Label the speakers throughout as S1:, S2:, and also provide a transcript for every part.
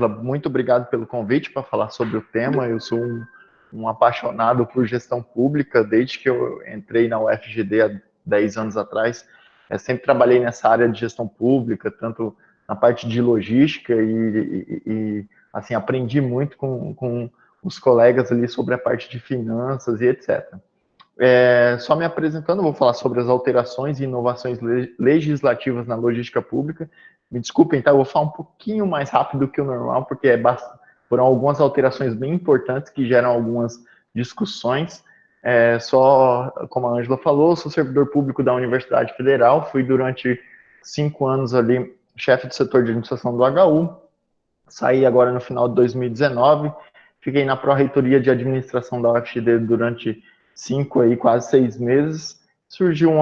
S1: Muito obrigado pelo convite para falar sobre o tema. Eu sou um apaixonado por gestão pública desde que eu entrei na UFGD há 10 anos atrás. Eu sempre trabalhei nessa área de gestão pública, tanto na parte de logística e assim, aprendi muito com os colegas ali sobre a parte de finanças e etc. Só me apresentando, vou falar sobre as alterações e inovações legislativas na logística pública. Me desculpem, tá? Eu vou falar um pouquinho mais rápido que o normal, porque foram algumas alterações bem importantes que geram algumas discussões. Só, como a Ângela falou, sou servidor público da Universidade Federal, fui durante 5 anos ali chefe do setor de administração do HU, saí agora no final de 2019, fiquei na pró-reitoria de administração da UFGD durante quase 6 meses. Surgiu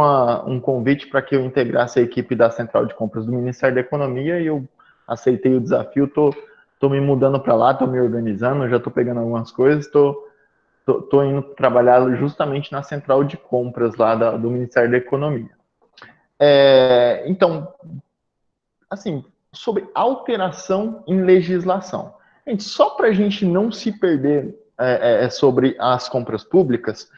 S1: um convite para que eu integrasse a equipe da Central de Compras do Ministério da Economia e eu aceitei o desafio, estou me mudando para lá, estou me organizando, já estou pegando algumas coisas, estou indo trabalhar justamente na Central de Compras lá do Ministério da Economia. Então, assim, sobre alteração em legislação. Gente, só para a gente não se perder sobre as compras públicas,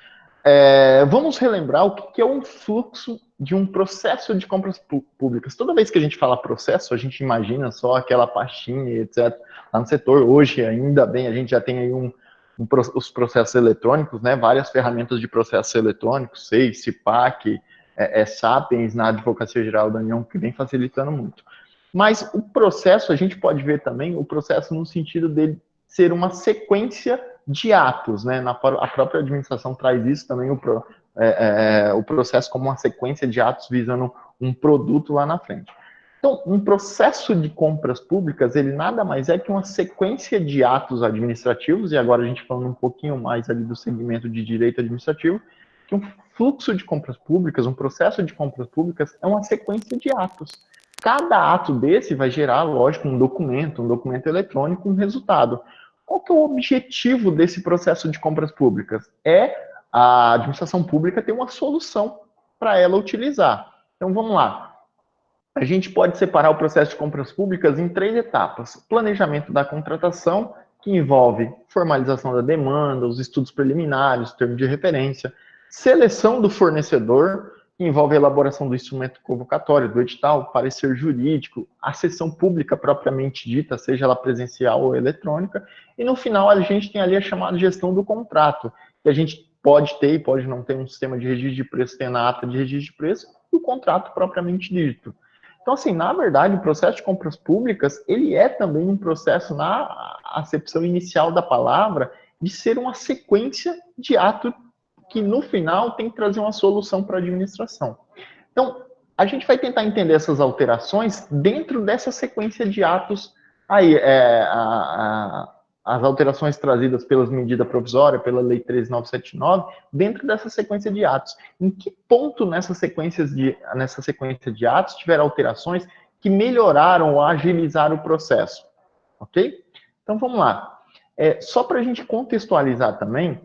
S1: vamos relembrar o que é um fluxo de um processo de compras públicas. Toda vez que a gente fala processo, a gente imagina só aquela pastinha, etc. Lá no setor, hoje, ainda bem, a gente já tem aí os processos eletrônicos, né? Várias ferramentas de processos eletrônicos, SEI, CIPAC, Sapiens na Advocacia Geral da União, que vem facilitando muito. Mas o processo, a gente pode ver também o processo no sentido dele ser uma sequência de atos, né? A própria administração traz isso também, o processo como uma sequência de atos visando um produto lá na frente. Então, um processo de compras públicas, ele nada mais é que uma sequência de atos administrativos, e agora a gente falando um pouquinho mais ali do segmento de direito administrativo, que um fluxo de compras públicas, um processo de compras públicas é uma sequência de atos. Cada ato desse vai gerar, lógico, um documento eletrônico, um resultado. Qual que é o objetivo desse processo de compras públicas? A administração pública ter uma solução para ela utilizar. Então, vamos lá. A gente pode separar o processo de compras públicas em 3 etapas. Planejamento da contratação, que envolve formalização da demanda, os estudos preliminares, termo de referência. Seleção do fornecedor, que envolve a elaboração do instrumento convocatório, do edital, parecer jurídico, a sessão pública propriamente dita, seja ela presencial ou eletrônica, e no final a gente tem ali a chamada gestão do contrato, que a gente pode ter e pode não ter um sistema de registro de preço, tem na ata de registro de preço, e o contrato propriamente dito. Então, assim, na verdade, o processo de compras públicas, ele é também um processo, na acepção inicial da palavra, de ser uma sequência de atos que no final tem que trazer uma solução para a administração. Então, a gente vai tentar entender essas alterações dentro dessa sequência de atos aí, as alterações trazidas pelas medidas provisórias, pela Lei 13.979, dentro dessa sequência de atos. Em que ponto nessa sequência de atos tiveram alterações que melhoraram ou agilizaram o processo? Ok? Então, vamos lá. Só para a gente contextualizar também,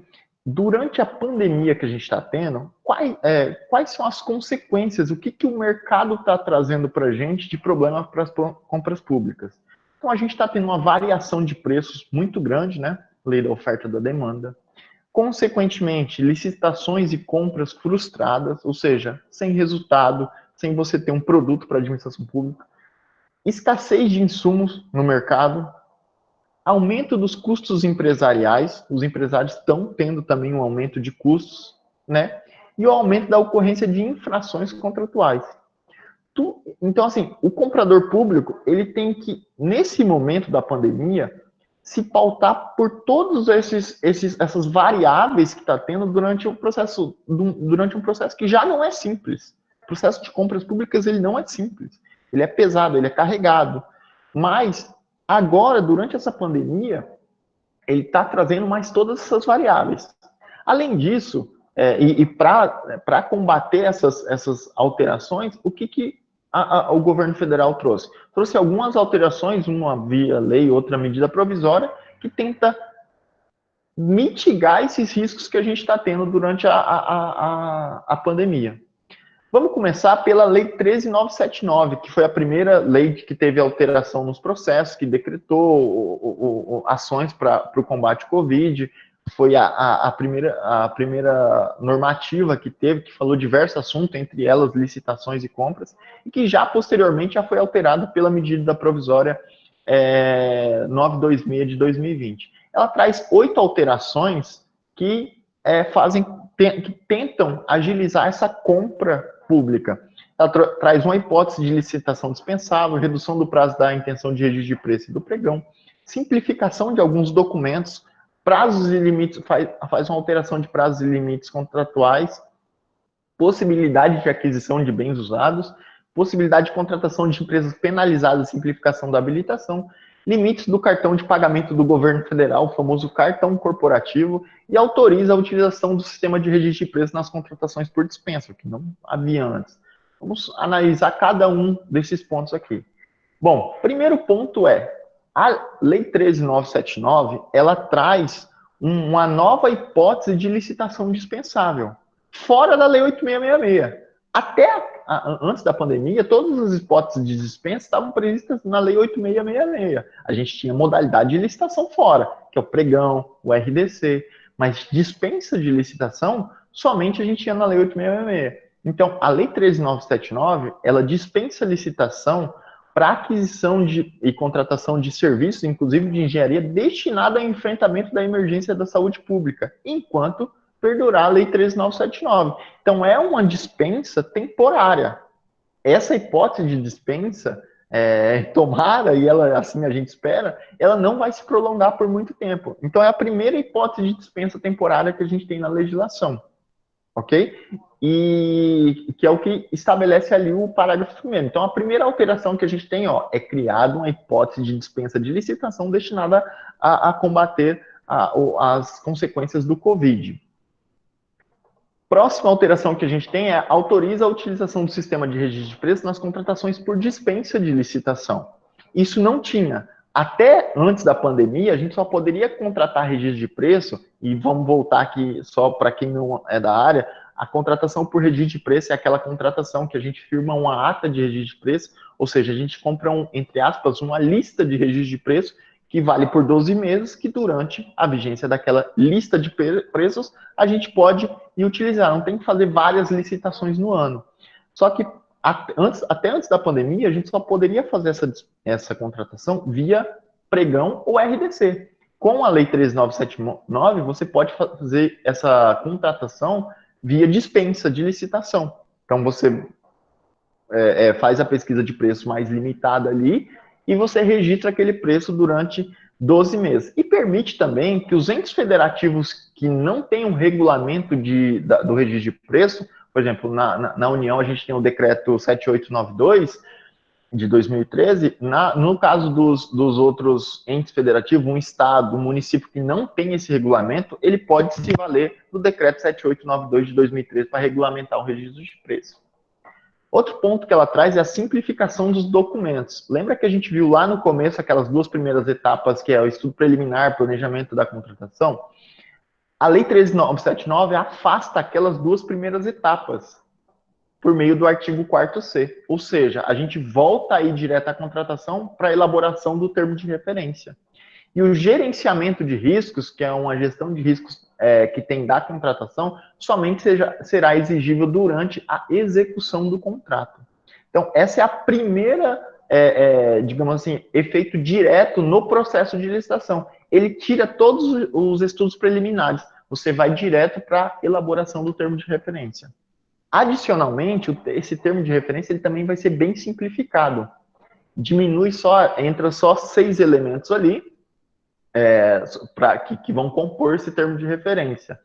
S1: durante a pandemia que a gente está tendo, quais são as consequências, o que o mercado está trazendo para a gente de problema para as compras públicas? Então, a gente está tendo uma variação de preços muito grande, né? Lei da oferta e da demanda. Consequentemente, licitações e compras frustradas, ou seja, sem resultado, sem você ter um produto para a administração pública. Escassez de insumos no mercado, aumento dos custos empresariais, os empresários estão tendo também um aumento de custos, né? E o aumento da ocorrência de infrações contratuais. Então, assim, o comprador público, ele tem que, nesse momento da pandemia, se pautar por todas essas variáveis que está tendo durante um processo que já não é simples. O processo de compras públicas, ele não é simples. Ele é pesado, ele é carregado. Mas, agora, durante essa pandemia, ele está trazendo mais todas essas variáveis. Além disso, para combater essas alterações, o que o governo federal trouxe? Trouxe algumas alterações, uma via lei, outra medida provisória, que tenta mitigar esses riscos que a gente está tendo durante a pandemia. Vamos começar pela Lei 13.979, que foi a primeira lei que teve alteração nos processos, que decretou ações para o combate ao Covid. Foi a primeira normativa que teve, que falou diversos assuntos, entre elas licitações e compras, e que já posteriormente já foi alterada pela medida provisória 926 de 2020. Ela traz 8 alterações que que tentam agilizar essa compra pública. Ela traz uma hipótese de licitação dispensável, redução do prazo da intenção de registro de preço e do pregão, simplificação de alguns documentos, prazos e limites, faz uma alteração de prazos e limites contratuais, possibilidade de aquisição de bens usados, possibilidade de contratação de empresas penalizadas, simplificação da habilitação, limites do cartão de pagamento do governo federal, o famoso cartão corporativo, e autoriza a utilização do sistema de registro de preços nas contratações por dispensa, que não havia antes. Vamos analisar cada um desses pontos aqui. Bom, primeiro ponto a Lei 13.979, ela traz uma nova hipótese de licitação dispensável, fora da Lei 8.666. Antes da pandemia, todas as hipóteses de dispensa estavam previstas na Lei 8.666. A gente tinha modalidade de licitação fora, que é o pregão, o RDC, mas dispensa de licitação, somente a gente tinha na Lei 8.666. Então, a Lei 13.979, ela dispensa licitação para aquisição e contratação de serviços, inclusive de engenharia, destinada ao enfrentamento da emergência da saúde pública, enquanto perdurar a Lei 13.979. Então, é uma dispensa temporária. Essa hipótese de dispensa, tomara, e ela, assim a gente espera, ela não vai se prolongar por muito tempo. Então, é a primeira hipótese de dispensa temporária que a gente tem na legislação. Ok? E que é o que estabelece ali o parágrafo primeiro. Então, a primeira alteração que a gente tem é criada uma hipótese de dispensa de licitação destinada a combater as consequências do Covid. Próxima alteração que a gente tem autoriza a utilização do sistema de registro de preços nas contratações por dispensa de licitação. Isso não tinha. Até antes da pandemia, a gente só poderia contratar registro de preço, e vamos voltar aqui só para quem não é da área, a contratação por registro de preço é aquela contratação que a gente firma uma ata de registro de preço, ou seja, a gente compra, entre aspas, uma lista de registro de preço que vale por 12 meses, que durante a vigência daquela lista de preços, a gente pode ir utilizar. Não tem que fazer várias licitações no ano. Só que até antes da pandemia, a gente só poderia fazer essa contratação via pregão ou RDC. Com a Lei 13.979, você pode fazer essa contratação via dispensa de licitação. Então, você faz a pesquisa de preço mais limitada ali e você registra aquele preço durante 12 meses. E permite também que os entes federativos que não têm um regulamento do registro de preço, por exemplo, na União a gente tem o decreto 7892 de 2013, no caso dos outros entes federativos, um estado, um município que não tem esse regulamento, ele pode se valer do decreto 7892 de 2013 para regulamentar o registro de preço. Outro ponto que ela traz é a simplificação dos documentos. Lembra que a gente viu lá no começo aquelas duas primeiras etapas, que é o estudo preliminar, planejamento da contratação? A Lei 13.979 afasta aquelas duas primeiras etapas por meio do artigo 4º C. Ou seja, a gente volta aí direto à contratação para a elaboração do termo de referência. E o gerenciamento de riscos, que é uma gestão de riscos que tem da contratação, somente será exigível durante a execução do contrato. Então, essa é a primeira, digamos assim, efeito direto no processo de licitação. Ele tira todos os estudos preliminares. Você vai direto para a elaboração do termo de referência. Adicionalmente, esse termo de referência ele também vai ser bem simplificado. Entra só 6 elementos ali, que vão compor esse termo de referência.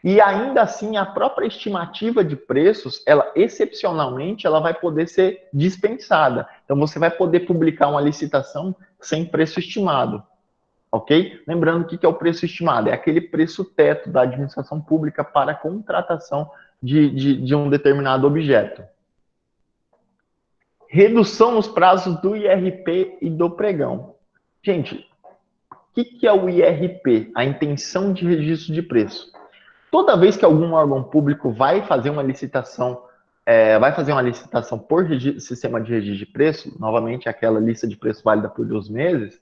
S1: E ainda assim, a própria estimativa de preços, ela excepcionalmente, ela vai poder ser dispensada. Então, você vai poder publicar uma licitação sem preço estimado, ok? Lembrando o que é o preço estimado, é aquele preço teto da administração pública para a contratação de um determinado objeto. Redução nos prazos do IRP e do pregão. Gente, o que é o IRP? A intenção de registro de preço. Toda vez que algum órgão público vai fazer uma licitação vai fazer uma licitação por sistema de registro de preço, novamente aquela lista de preço válida por 2 meses,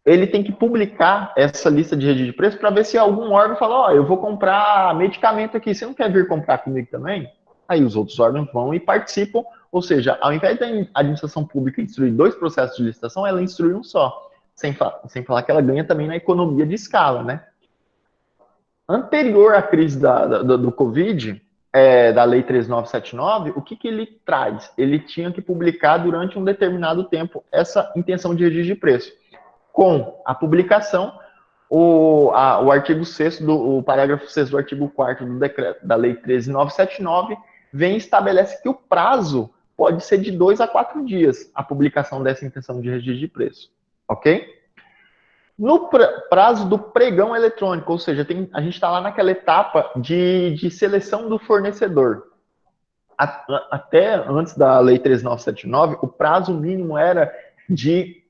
S1: ele tem que publicar essa lista de registro de preço para ver se algum órgão fala, ó, eu vou comprar medicamento aqui, você não quer vir comprar comigo também? Aí os outros órgãos vão e participam, ou seja, ao invés da administração pública instruir 2 processos de licitação, ela instrui um só, sem falar que ela ganha também na economia de escala, né? Anterior à crise do Covid, da Lei 13979, o que ele traz? Ele tinha que publicar durante um determinado tempo essa intenção de registro de preço. Com a publicação, o artigo 6º, o parágrafo 6º do artigo 4º do decreto da Lei 13979 vem e estabelece que o prazo pode ser de 2 a 4 dias a publicação dessa intenção de registro de preço, ok? No prazo do pregão eletrônico, ou seja, a gente está lá naquela etapa de seleção do fornecedor. Até antes da Lei 13979, o prazo mínimo era de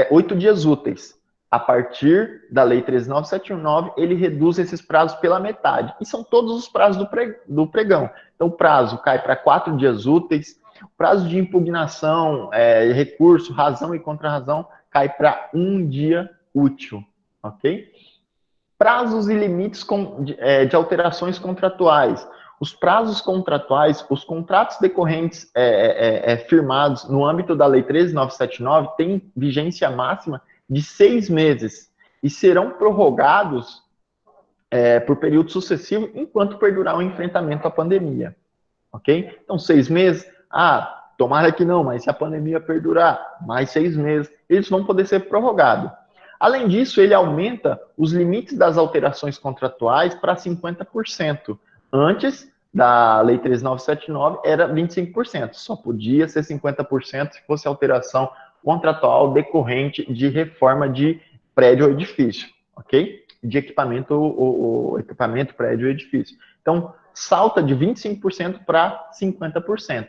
S1: 8 dias úteis. A partir da Lei 13979, ele reduz esses prazos pela metade. E são todos os prazos do pregão. Então, o prazo cai para 4 dias úteis. O prazo de impugnação, recurso, razão e contra-razão cai para 1 dia útil, ok? Prazos e limites de alterações contratuais. Os prazos contratuais, os contratos decorrentes firmados no âmbito da Lei 13979 têm vigência máxima de 6 meses e serão prorrogados por período sucessivo enquanto perdurar o enfrentamento à pandemia, ok? Então, 6 meses, tomara que não, mas se a pandemia perdurar, mais 6 meses, eles vão poder ser prorrogados. Além disso, ele aumenta os limites das alterações contratuais para 50%. Antes da Lei 13979 era 25%, só podia ser 50% se fosse alteração contratual decorrente de reforma de prédio ou edifício, ok? De equipamento, o equipamento, prédio ou edifício. Então, salta de 25% para 50%.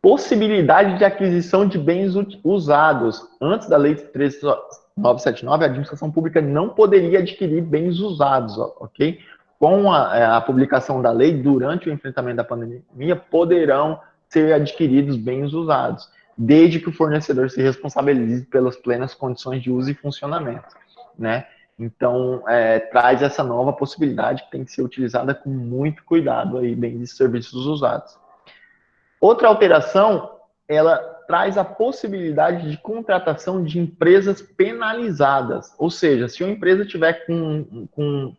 S1: Possibilidade de aquisição de bens usados. Antes da Lei 13979, a administração pública não poderia adquirir bens usados, ok? Com a publicação da lei, durante o enfrentamento da pandemia, poderão ser adquiridos bens usados, desde que o fornecedor se responsabilize pelas plenas condições de uso e funcionamento, né? Então, traz essa nova possibilidade que tem que ser utilizada com muito cuidado aí, bens e serviços usados. Outra alteração, ela traz a possibilidade de contratação de empresas penalizadas. Ou seja, se uma empresa tiver com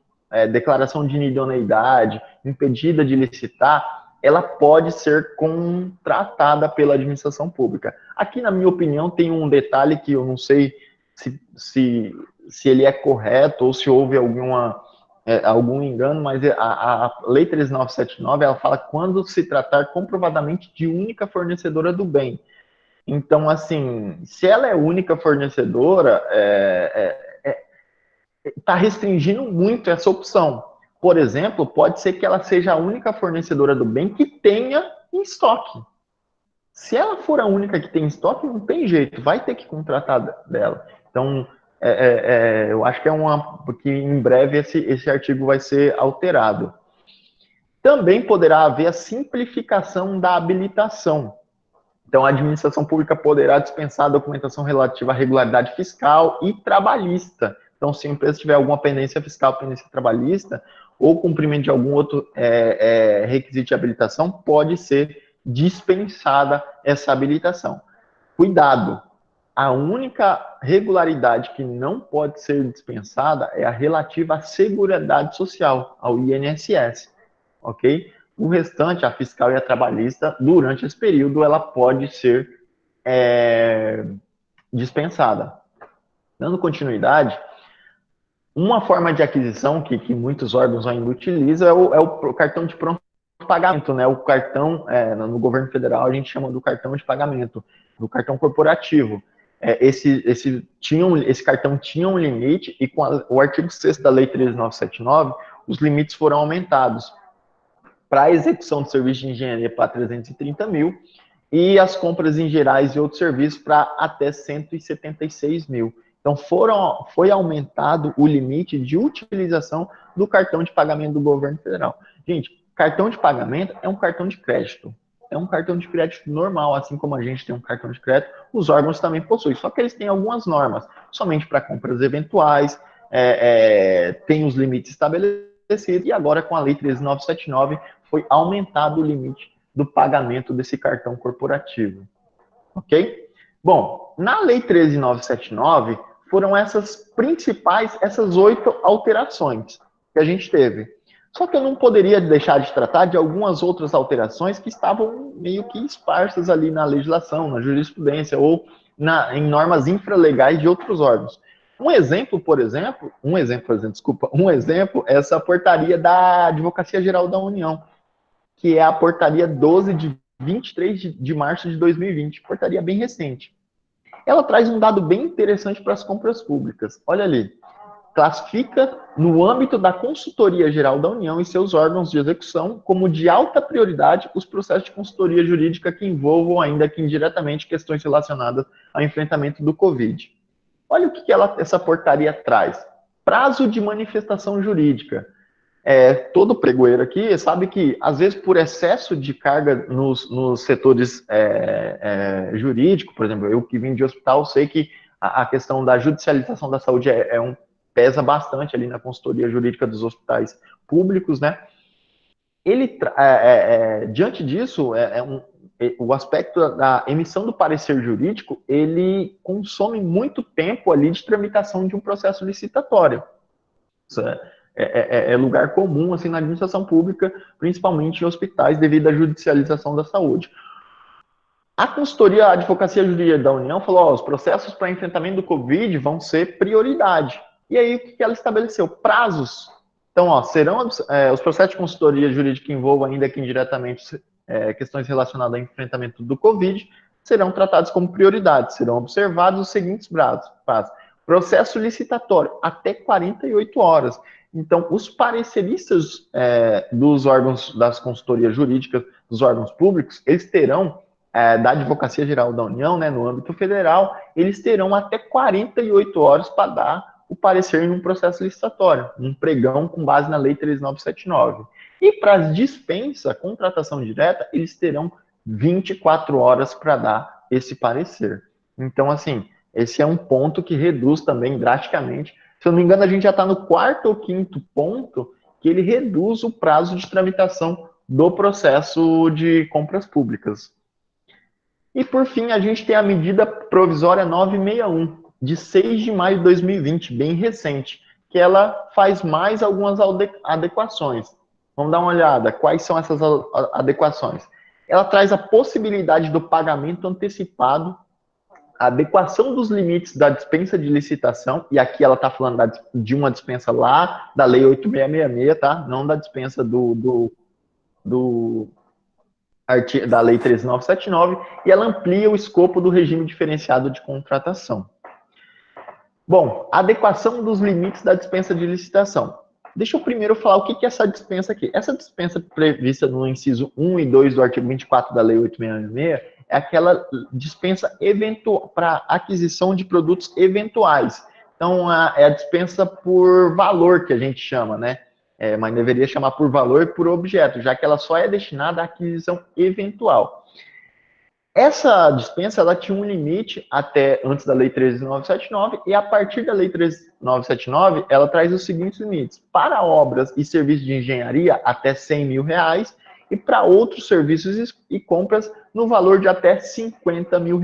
S1: declaração de inidoneidade, impedida de licitar, ela pode ser contratada pela administração pública. Aqui, na minha opinião, tem um detalhe que eu não sei se ele é correto ou se houve algum engano, mas a Lei 13979, ela fala quando se tratar comprovadamente de única fornecedora do bem. Então, assim, se ela é única fornecedora, está restringindo muito essa opção. Por exemplo, pode ser que ela seja a única fornecedora do bem que tenha em estoque. Se ela for a única que tem em estoque, não tem jeito, vai ter que contratar dela. Então, eu acho que porque em breve esse artigo vai ser alterado. Também poderá haver a simplificação da habilitação. Então, a administração pública poderá dispensar a documentação relativa à regularidade fiscal e trabalhista. Então, se a empresa tiver alguma pendência fiscal, pendência trabalhista, ou cumprimento de algum outro requisito de habilitação, pode ser dispensada essa habilitação. Cuidado! A única regularidade que não pode ser dispensada é a relativa à Seguridade Social, ao INSS, ok? O restante, a fiscal e a trabalhista, durante esse período, ela pode ser dispensada. Dando continuidade, uma forma de aquisição que muitos órgãos ainda utilizam é o cartão de pronto pagamento, né? O cartão, no governo federal, a gente chama do cartão de pagamento, do cartão corporativo. Esse cartão tinha um limite e com o artigo 6º da Lei 13979, os limites foram aumentados para a execução de serviço de engenharia para 330 mil e as compras em gerais e outros serviços para até 176 mil. Então, foi aumentado o limite de utilização do cartão de pagamento do governo federal. Gente, Cartão de pagamento é um cartão de crédito. É um cartão de crédito normal, assim como a gente tem um cartão de crédito, os órgãos também possuem. Só que eles têm algumas normas, somente para compras eventuais, tem os limites estabelecidos, e agora com a Lei 13.979 foi aumentado o limite do pagamento desse cartão corporativo. Ok? Bom, na Lei 13.979 foram essas 8 alterações que a gente teve. Só que eu não poderia deixar de tratar de algumas outras alterações que estavam meio que esparsas ali na legislação, na jurisprudência ou em normas infralegais de outros órgãos. Um exemplo, é essa portaria da Advocacia Geral da União, que é a portaria 12 de 23 de março de 2020, portaria bem recente. Ela traz um dado bem interessante para as compras públicas. Olha ali, classifica no âmbito da Consultoria Geral da União e seus órgãos de execução como de alta prioridade os processos de consultoria jurídica que envolvam, ainda que indiretamente, questões relacionadas ao enfrentamento do Covid. Olha o que essa portaria traz. Prazo de manifestação jurídica. Todo pregoeiro aqui sabe que, às vezes, por excesso de carga nos setores jurídico, por exemplo, eu que vim de hospital, sei que a questão da judicialização da saúde pesa bastante ali na consultoria jurídica dos hospitais públicos, né? Diante disso, o aspecto da emissão do parecer jurídico, ele consome muito tempo ali de tramitação de um processo licitatório. Isso é lugar comum assim na administração pública, principalmente em hospitais, devido à judicialização da saúde. A consultoria, a Advocacia Jurídica da União falou: os processos para enfrentamento do Covid vão ser prioridade. E aí, o que ela estabeleceu? Prazos. Então, serão os processos de consultoria jurídica que envolvam, ainda que indiretamente, questões relacionadas ao enfrentamento do Covid, serão tratados como prioridade. Serão observados os seguintes prazos. Processo licitatório, até 48 horas. Então, os pareceristas dos órgãos das consultorias jurídicas, dos órgãos públicos, eles terão, da Advocacia Geral da União, né, no âmbito federal, eles terão até 48 horas para dar o parecer em um processo licitatório, um pregão com base na Lei 13.979. E para as dispensa, contratação direta, eles terão 24 horas para dar esse parecer. Então, assim, esse é um ponto que reduz também drasticamente. Se eu não me engano, a gente já está no 4º ou 5º ponto que ele reduz o prazo de tramitação do processo de compras públicas. E, por fim, a gente tem a medida provisória 961, de 6 de maio de 2020, bem recente, que ela faz mais algumas adequações. Vamos dar uma olhada. Quais são essas adequações? Ela traz a possibilidade do pagamento antecipado, a adequação dos limites da dispensa de licitação, e aqui ela está falando de uma dispensa lá da Lei 8666, tá? Não da dispensa da Lei 13.979, e ela amplia o escopo do regime diferenciado de contratação. Bom, adequação dos limites da dispensa de licitação. Deixa eu primeiro falar o que é essa dispensa aqui. Essa dispensa prevista no inciso 1 e 2 do artigo 24 da Lei 8666 é aquela dispensa para aquisição de produtos eventuais. Então, é a dispensa por valor que a gente chama, né? Mas deveria chamar por valor e por objeto, já que ela só é destinada à aquisição eventual. Essa dispensa, ela tinha um limite até antes da Lei 13.979, e a partir da Lei 13.979, ela traz os seguintes limites: para obras e serviços de engenharia, até R$100 mil, e para outros serviços e compras no valor de até R$50 mil.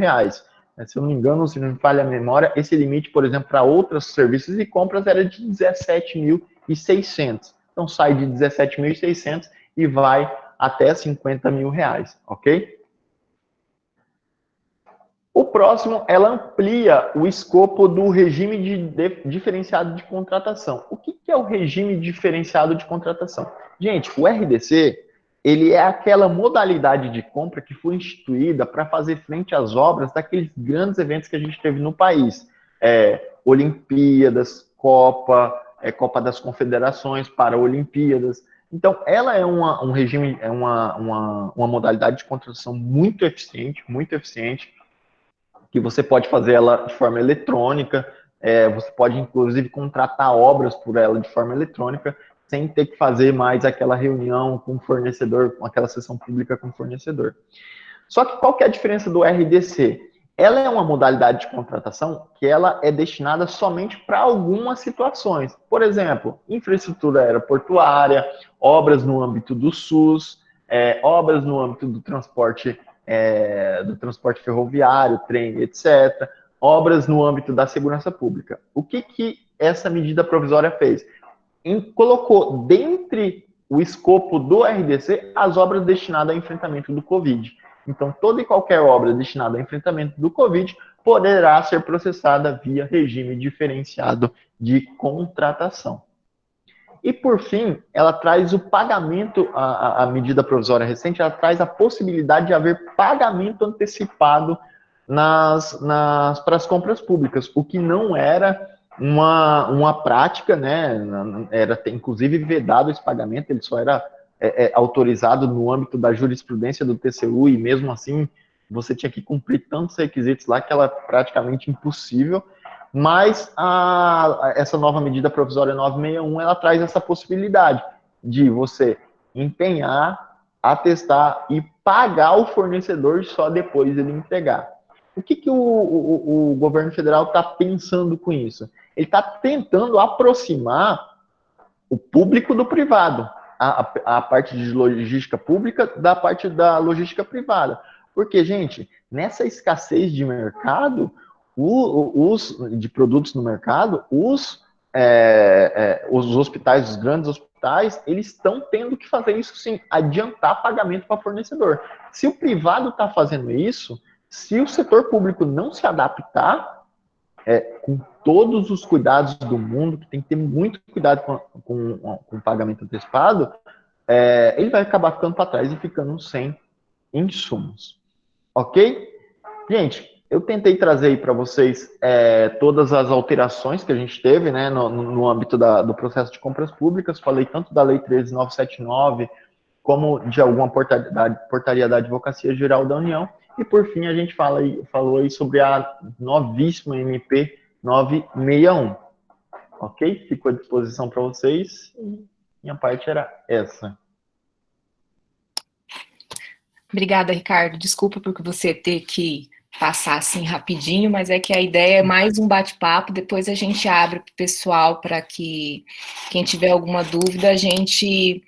S1: Se eu não me engano, se não me falha a memória, esse limite, por exemplo, para outros serviços e compras era de R$17.600. Então, sai de R$17.600 e vai até R$50 mil, ok? O próximo, ela amplia o escopo do regime diferenciado de contratação. O que é o regime diferenciado de contratação? Gente, o RDC, ele é aquela modalidade de compra que foi instituída para fazer frente às obras daqueles grandes eventos que a gente teve no país. Olimpíadas, Copa das Confederações, Paralimpíadas. Então, ela é um regime, uma modalidade de contratação muito eficiente, que você pode fazer ela de forma eletrônica, você pode, inclusive, contratar obras por ela de forma eletrônica. sem ter que fazer mais aquela reunião com o fornecedor, aquela sessão pública com o fornecedor. Só que qual que é a diferença do RDC? Ela é uma modalidade de contratação que ela é destinada somente para algumas situações. Por exemplo, infraestrutura aeroportuária, obras no âmbito do SUS, obras no âmbito do transporte ferroviário, trem, etc. Obras no âmbito da segurança pública. O que essa medida provisória fez? Colocou dentre o escopo do RDC as obras destinadas ao enfrentamento do Covid. Então, toda e qualquer obra destinada ao enfrentamento do Covid poderá ser processada via regime diferenciado de contratação. E, por fim, ela traz o pagamento, a medida provisória recente, ela traz a possibilidade de haver pagamento antecipado para as compras públicas, o que não era uma prática, né? Era inclusive vedado esse pagamento, ele só era autorizado no âmbito da jurisprudência do TCU, e mesmo assim você tinha que cumprir tantos requisitos lá que ela é praticamente impossível. Mas essa nova medida provisória 961, ela traz essa possibilidade de você empenhar, atestar e pagar o fornecedor só depois ele entregar. O que o governo federal está pensando com isso? Ele está tentando aproximar o público do privado, a parte de logística pública da parte da logística privada. Porque, gente, nessa escassez de mercado, de produtos no mercado, os hospitais, os grandes hospitais, eles estão tendo que fazer isso sim, adiantar pagamento para fornecedor. Se o privado está fazendo isso, se o setor público não se adaptar, com todos os cuidados do mundo, que tem que ter muito cuidado com o pagamento antecipado, ele vai acabar ficando para trás e ficando sem insumos. Ok? Gente, eu tentei trazer aí para vocês todas as alterações que a gente teve, né, no âmbito do processo de compras públicas. Falei tanto da Lei 13.979, como de alguma portaria da Advocacia Geral da União. E, por fim, a gente falou aí sobre a novíssima MP 961. Ok? Fico à disposição para vocês. Minha parte era essa.
S2: Obrigada, Ricardo. Desculpa por você ter que passar assim rapidinho, mas é que a ideia é mais um bate-papo, depois a gente abre para o pessoal para que quem tiver alguma dúvida a gente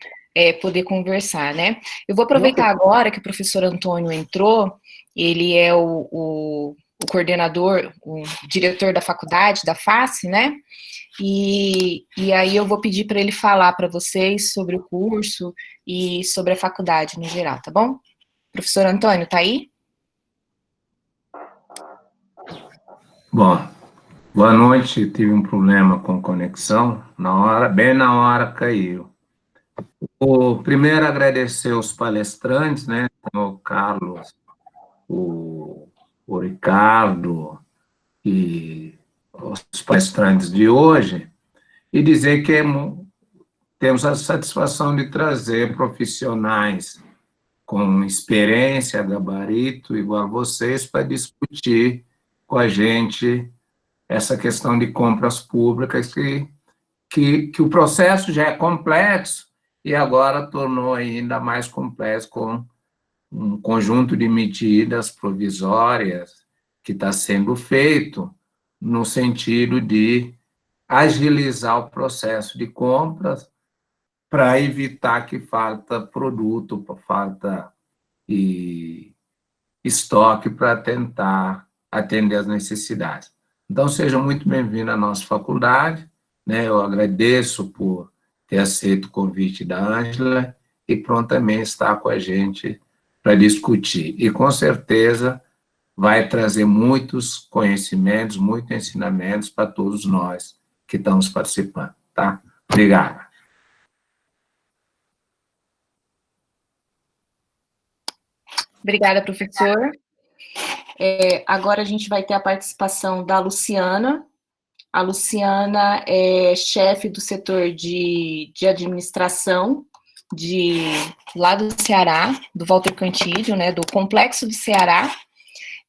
S2: poder conversar, né? Eu vou aproveitar agora que o professor Antônio entrou, ele é o coordenador, o diretor da faculdade, da FACE, né? E aí eu vou pedir para ele falar para vocês sobre o curso e sobre a faculdade no geral, tá bom? Professor Antônio, tá aí?
S3: Bom, boa noite. Tive um problema com conexão, bem na hora caiu. Primeiro agradecer os palestrantes, né? O Carlos, o Ricardo e os palestrantes de hoje, e dizer que temos a satisfação de trazer profissionais com experiência, gabarito, igual a vocês, para discutir com a gente essa questão de compras públicas, que o processo já é complexo e agora tornou ainda mais complexo com um conjunto de medidas provisórias que está sendo feito no sentido de agilizar o processo de compras para evitar que falta produto, falta estoque para tentar atender às necessidades. Então, seja muito bem-vindo à nossa faculdade, né? Eu agradeço por ter aceito o convite da Ângela e prontamente estar com a gente para discutir. E, com certeza, vai trazer muitos conhecimentos, muitos ensinamentos para todos nós que estamos participando, tá? Obrigado.
S2: Obrigada, professor. Agora a gente vai ter a participação da Luciana. A Luciana é chefe do setor de administração lá do Ceará, do Walter Cantídio, né, do Complexo do Ceará,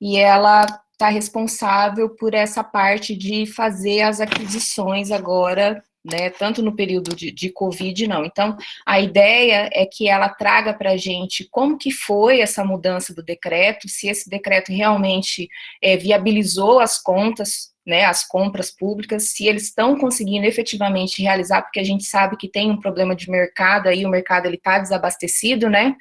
S2: e ela está responsável por essa parte de fazer as aquisições agora né, tanto no período de Covid, não. Então, a ideia é que ela traga para a gente como que foi essa mudança do decreto, se esse decreto realmente viabilizou as contas, né, as compras públicas, se eles estão conseguindo efetivamente realizar, porque a gente sabe que tem um problema de mercado, aí o mercado está desabastecido, né,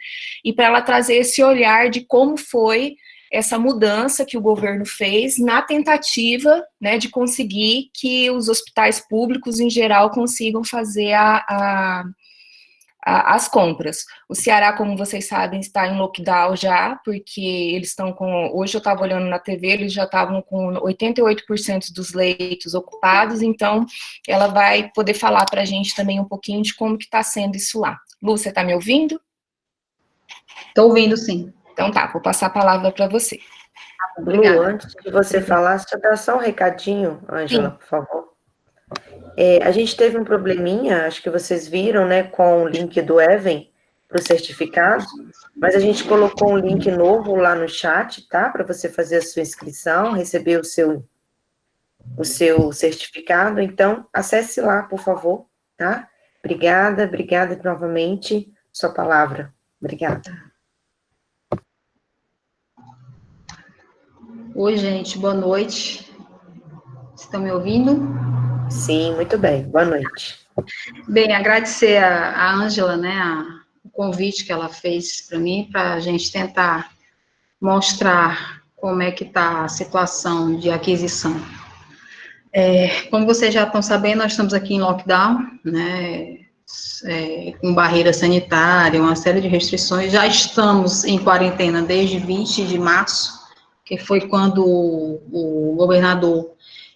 S2: e para ela trazer esse olhar de como foi essa mudança que o governo fez na tentativa, né, de conseguir que os hospitais públicos, em geral, consigam fazer as compras. O Ceará, como vocês sabem, está em lockdown já, porque eles estão com... Hoje eu estava olhando na TV, eles já estavam com 88% dos leitos ocupados, então ela vai poder falar para a gente também um pouquinho de como que está sendo isso lá. Lu, você está me ouvindo?
S4: Estou ouvindo, sim.
S2: Então tá, vou passar a palavra para você.
S5: Lu, antes de você falar, deixa eu dar só um recadinho, Ângela, por favor. A gente teve um probleminha, acho que vocês viram, né, com o link do Even para o certificado, mas a gente colocou um link novo lá no chat, tá? Para você fazer a sua inscrição, receber o seu certificado. Então, acesse lá, por favor, tá? Obrigada novamente. Sua palavra. Obrigada.
S4: Oi, gente, boa noite. Estão me ouvindo?
S5: Sim, muito bem. Boa noite.
S4: Bem, agradecer a Ângela, né, o convite que ela fez para mim, para a gente tentar mostrar como é que está a situação de aquisição. Como vocês já estão sabendo, nós estamos aqui em lockdown, né, com barreira sanitária, uma série de restrições. Já estamos em quarentena desde 20 de março, que foi quando o governador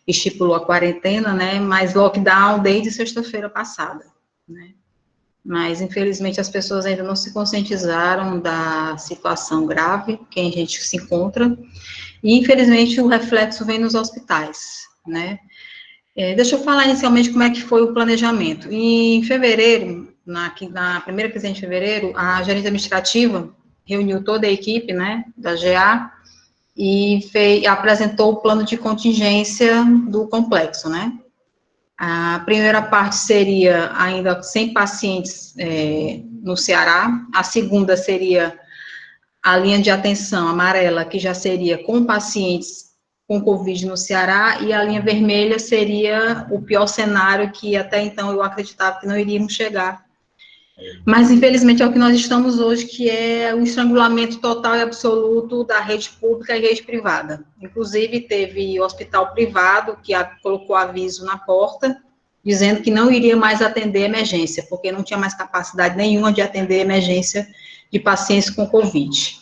S4: estipulou a quarentena, né, mas lockdown desde sexta-feira passada, né. Mas, infelizmente, as pessoas ainda não se conscientizaram da situação grave que a gente se encontra, e, infelizmente, o reflexo vem nos hospitais, né. Deixa eu falar inicialmente como é que foi o planejamento. Em fevereiro, na primeira quinzena de fevereiro, a gerente administrativa reuniu toda a equipe, né, da GA, e apresentou o plano de contingência do complexo, né. A primeira parte seria ainda 100 pacientes no Ceará, a segunda seria a linha de atenção amarela, que já seria com pacientes com Covid no Ceará, e a linha vermelha seria o pior cenário, que até então eu acreditava que não iríamos chegar. Mas, infelizmente, é o que nós estamos hoje, que é o estrangulamento total e absoluto da rede pública e rede privada. Inclusive, teve hospital privado que colocou aviso na porta, dizendo que não iria mais atender emergência, porque não tinha mais capacidade nenhuma de atender emergência de pacientes com Covid,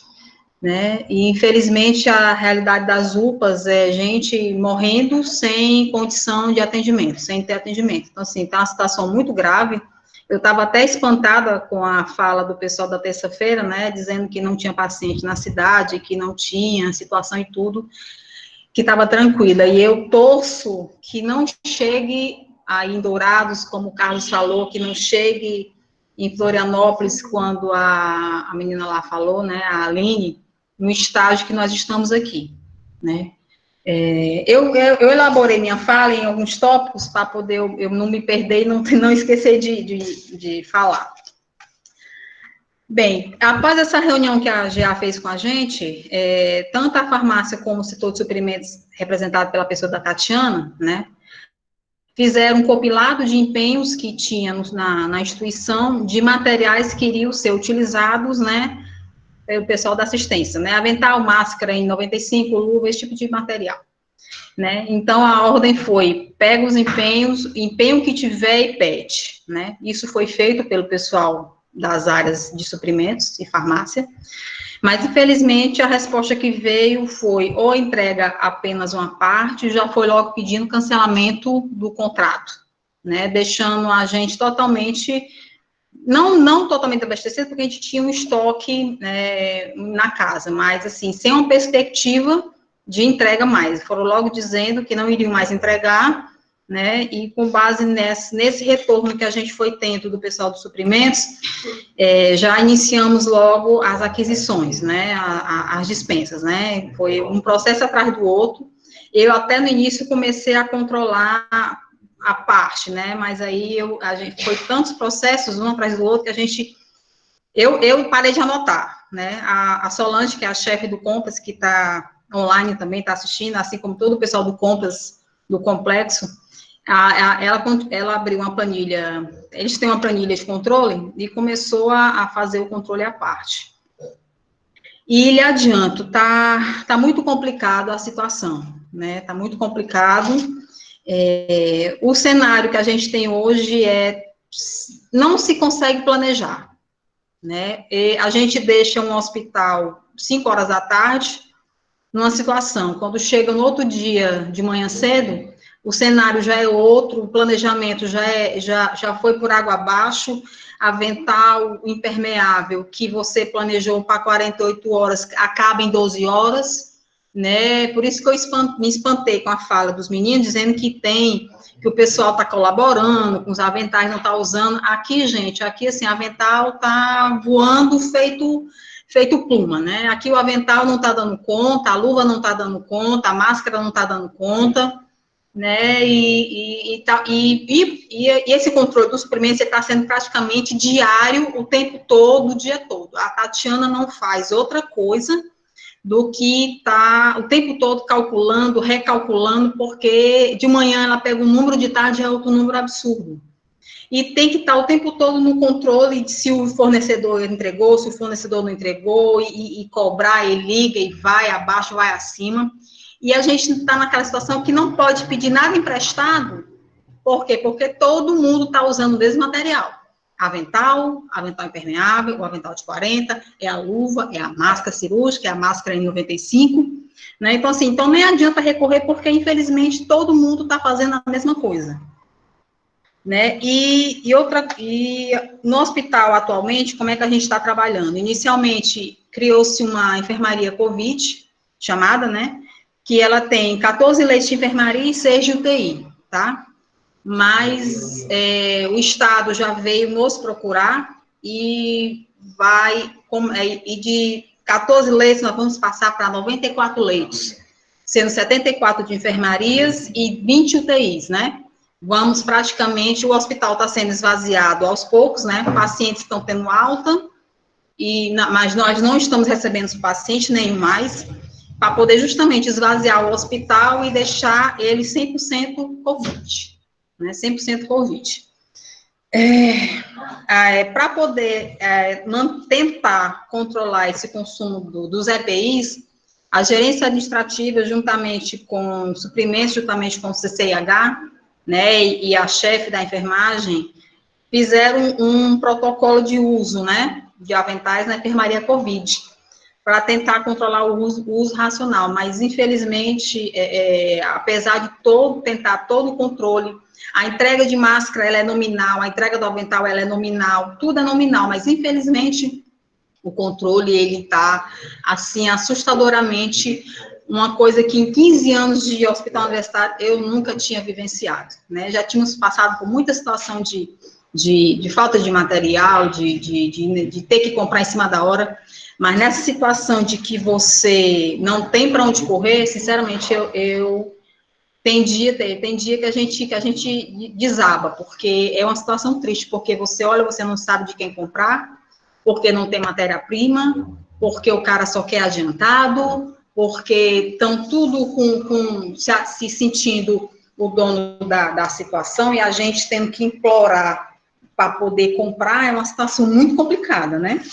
S4: né? E, infelizmente, a realidade das UPAs é gente morrendo sem condição de atendimento, sem ter atendimento. Então, assim, tá uma situação muito grave. Eu estava até espantada com a fala do pessoal da terça-feira, né, dizendo que não tinha paciente na cidade, que não tinha situação e tudo, que estava tranquila. E eu torço que não chegue aí em Dourados, como o Carlos falou, que não chegue em Florianópolis, quando a menina lá falou, né, a Aline, no estágio que nós estamos aqui, né. Eu elaborei minha fala em alguns tópicos para poder eu não me perder e não esquecer de falar. Bem, após essa reunião que a GA fez com a gente, tanto a farmácia como o setor de suprimentos, representado pela pessoa da Tatiana, né, fizeram um compilado de empenhos que tinha na instituição, de materiais que iriam ser utilizados, né, pelo pessoal da assistência, né, avental, máscara em 95, luva, esse tipo de material, né. Então, a ordem foi, pega os empenho que tiver e pede, né. Isso foi feito pelo pessoal das áreas de suprimentos e farmácia, mas, infelizmente, a resposta que veio foi, ou entrega apenas uma parte, já foi logo pedindo cancelamento do contrato, né, deixando a gente totalmente... Não totalmente abastecido, porque a gente tinha um estoque na casa, mas, assim, sem uma perspectiva de entrega mais. Foram logo dizendo que não iriam mais entregar, né, e com base nesse retorno que a gente foi tendo do pessoal dos suprimentos, já iniciamos logo as aquisições, né, as dispensas, né, foi um processo atrás do outro. Eu até no início comecei a controlar à parte, né? Mas aí a gente foi tantos processos, um atrás do outro, que eu parei de anotar, né? A Solange, que é a chefe do Compras, que está online também, está assistindo, assim como todo o pessoal do Compras, do complexo, ela abriu uma planilha, eles têm uma planilha de controle, e começou a fazer o controle à parte. E lhe adianto, tá muito complicado a situação, né? Tá muito complicado. O cenário que a gente tem hoje não se consegue planejar, né? E a gente deixa um hospital 5 horas da tarde, numa situação, quando chega no outro dia de manhã cedo, o cenário já é outro, o planejamento já foi por água abaixo, avental impermeável que você planejou para 48 horas, acaba em 12 horas, né? Por isso que eu me espantei com a fala dos meninos, dizendo que o pessoal está colaborando, com os aventais não está usando. Aqui, gente, assim, avental está voando feito pluma, né? Aqui o avental não está dando conta, a luva não está dando conta, a máscara não está dando conta, né? E esse controle dos suprimentos está sendo praticamente diário, o tempo todo, o dia todo. A Tatiana não faz outra coisa do que tá o tempo todo calculando, recalculando, porque de manhã ela pega um número, de tarde é outro número absurdo. E tem que estar o tempo todo no controle de se o fornecedor entregou, se o fornecedor não entregou, e cobrar, e liga, e vai abaixo, vai acima. E a gente está naquela situação que não pode pedir nada emprestado. Por quê? Porque todo mundo está usando o mesmo material. Avental impermeável, o avental de 40, é a luva, é a máscara cirúrgica, é a máscara N95, né? Então, assim, nem adianta recorrer, porque, infelizmente, todo mundo está fazendo a mesma coisa. Né? E no hospital, atualmente, como é que a gente está trabalhando? Inicialmente, criou-se uma enfermaria COVID, chamada, né? Que ela tem 14 leitos de enfermaria e 6 de UTI, tá? Mas o Estado já veio nos procurar e de 14 leitos nós vamos passar para 94 leitos, sendo 74 de enfermarias e 20 UTIs, né? O hospital está sendo esvaziado aos poucos, né? Pacientes estão tendo alta, mas nós não estamos recebendo os pacientes nenhum mais, para poder justamente esvaziar o hospital e deixar ele 100% Covid, né? 100% Covid. Para poder tentar controlar esse consumo dos EPIs, a gerência administrativa, juntamente com suprimentos, juntamente com o CCIH, né, e a chefe da enfermagem, fizeram um protocolo de uso, né, de aventais na enfermaria COVID, para tentar controlar o uso racional, mas, infelizmente, apesar de tentar todo o controle, a entrega de máscara, ela é nominal, a entrega do avental, ela é nominal, tudo é nominal, mas, infelizmente, o controle, ele está, assim, assustadoramente, uma coisa que em 15 anos de hospital universitário eu nunca tinha vivenciado, né? Já tínhamos passado por muita situação de falta de material, de ter que comprar em cima da hora, mas nessa situação de que você não tem para onde correr, sinceramente, tem dia que a gente desaba, porque é uma situação triste, porque você olha, você não sabe de quem comprar, porque não tem matéria-prima, porque o cara só quer adiantado, porque estão tudo se sentindo o dono da situação, e a gente tendo que implorar para poder comprar, é uma situação muito complicada, né?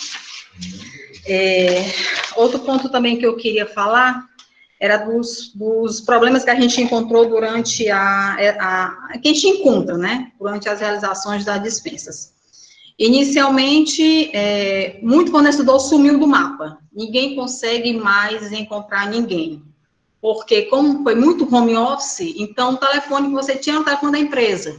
S4: Outro ponto também que eu queria falar era dos problemas que a gente encontrou durante que a gente encontra, né, durante as realizações das dispensas. Inicialmente, muito fornecedor sumiu do mapa, ninguém consegue mais encontrar ninguém, porque como foi muito home office, então o telefone que você tinha é o telefone da empresa.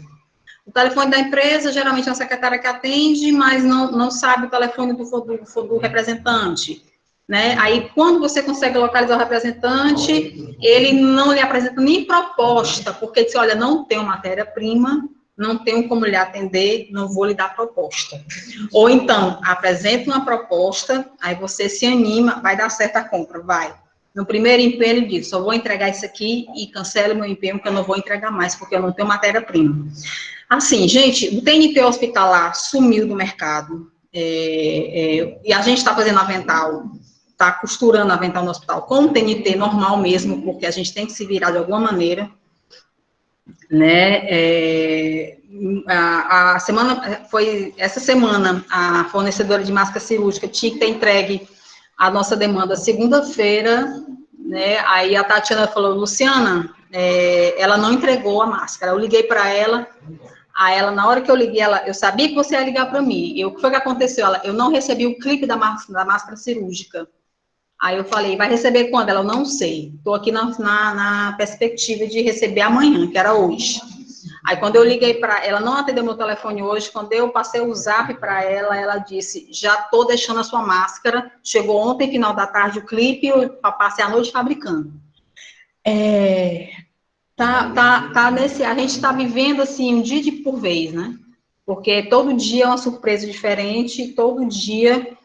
S4: O telefone da empresa, geralmente, é a secretária que atende, mas não sabe o telefone do representante, né? Aí, quando você consegue localizar o representante, ele não lhe apresenta nem proposta, porque diz, olha, não tenho matéria-prima, não tenho como lhe atender, não vou lhe dar proposta. Ou então, apresenta uma proposta, aí você se anima, vai dar certo a compra, vai. No primeiro empenho, ele disse, só vou entregar isso aqui e cancelo meu empenho, que eu não vou entregar mais, porque eu não tenho matéria-prima. Assim, gente, o TNT hospitalar sumiu do mercado, e a gente está fazendo avental, está costurando avental no hospital com o TNT normal mesmo, porque a gente tem que se virar de alguma maneira, né? Essa semana, a fornecedora de máscara cirúrgica tinha que ter entregue a nossa demanda segunda-feira, né? Aí a Tatiana falou, Luciana, ela não entregou a máscara. Eu liguei para ela, aí ela, na hora que eu liguei, eu sabia que você ia ligar para mim. E o que foi que aconteceu? Eu não recebi o clipe da máscara cirúrgica. Aí eu falei, vai receber quando? Ela, eu não sei. Estou aqui na perspectiva de receber amanhã, que era hoje. Aí quando eu liguei para ela, não atendeu meu telefone hoje, quando eu passei o zap para ela, ela disse, já estou deixando a sua máscara, chegou ontem, final da tarde, o clipe, eu passei a noite fabricando. A gente está vivendo assim, um dia por vez, né? Porque todo dia é uma surpresa diferente, todo dia...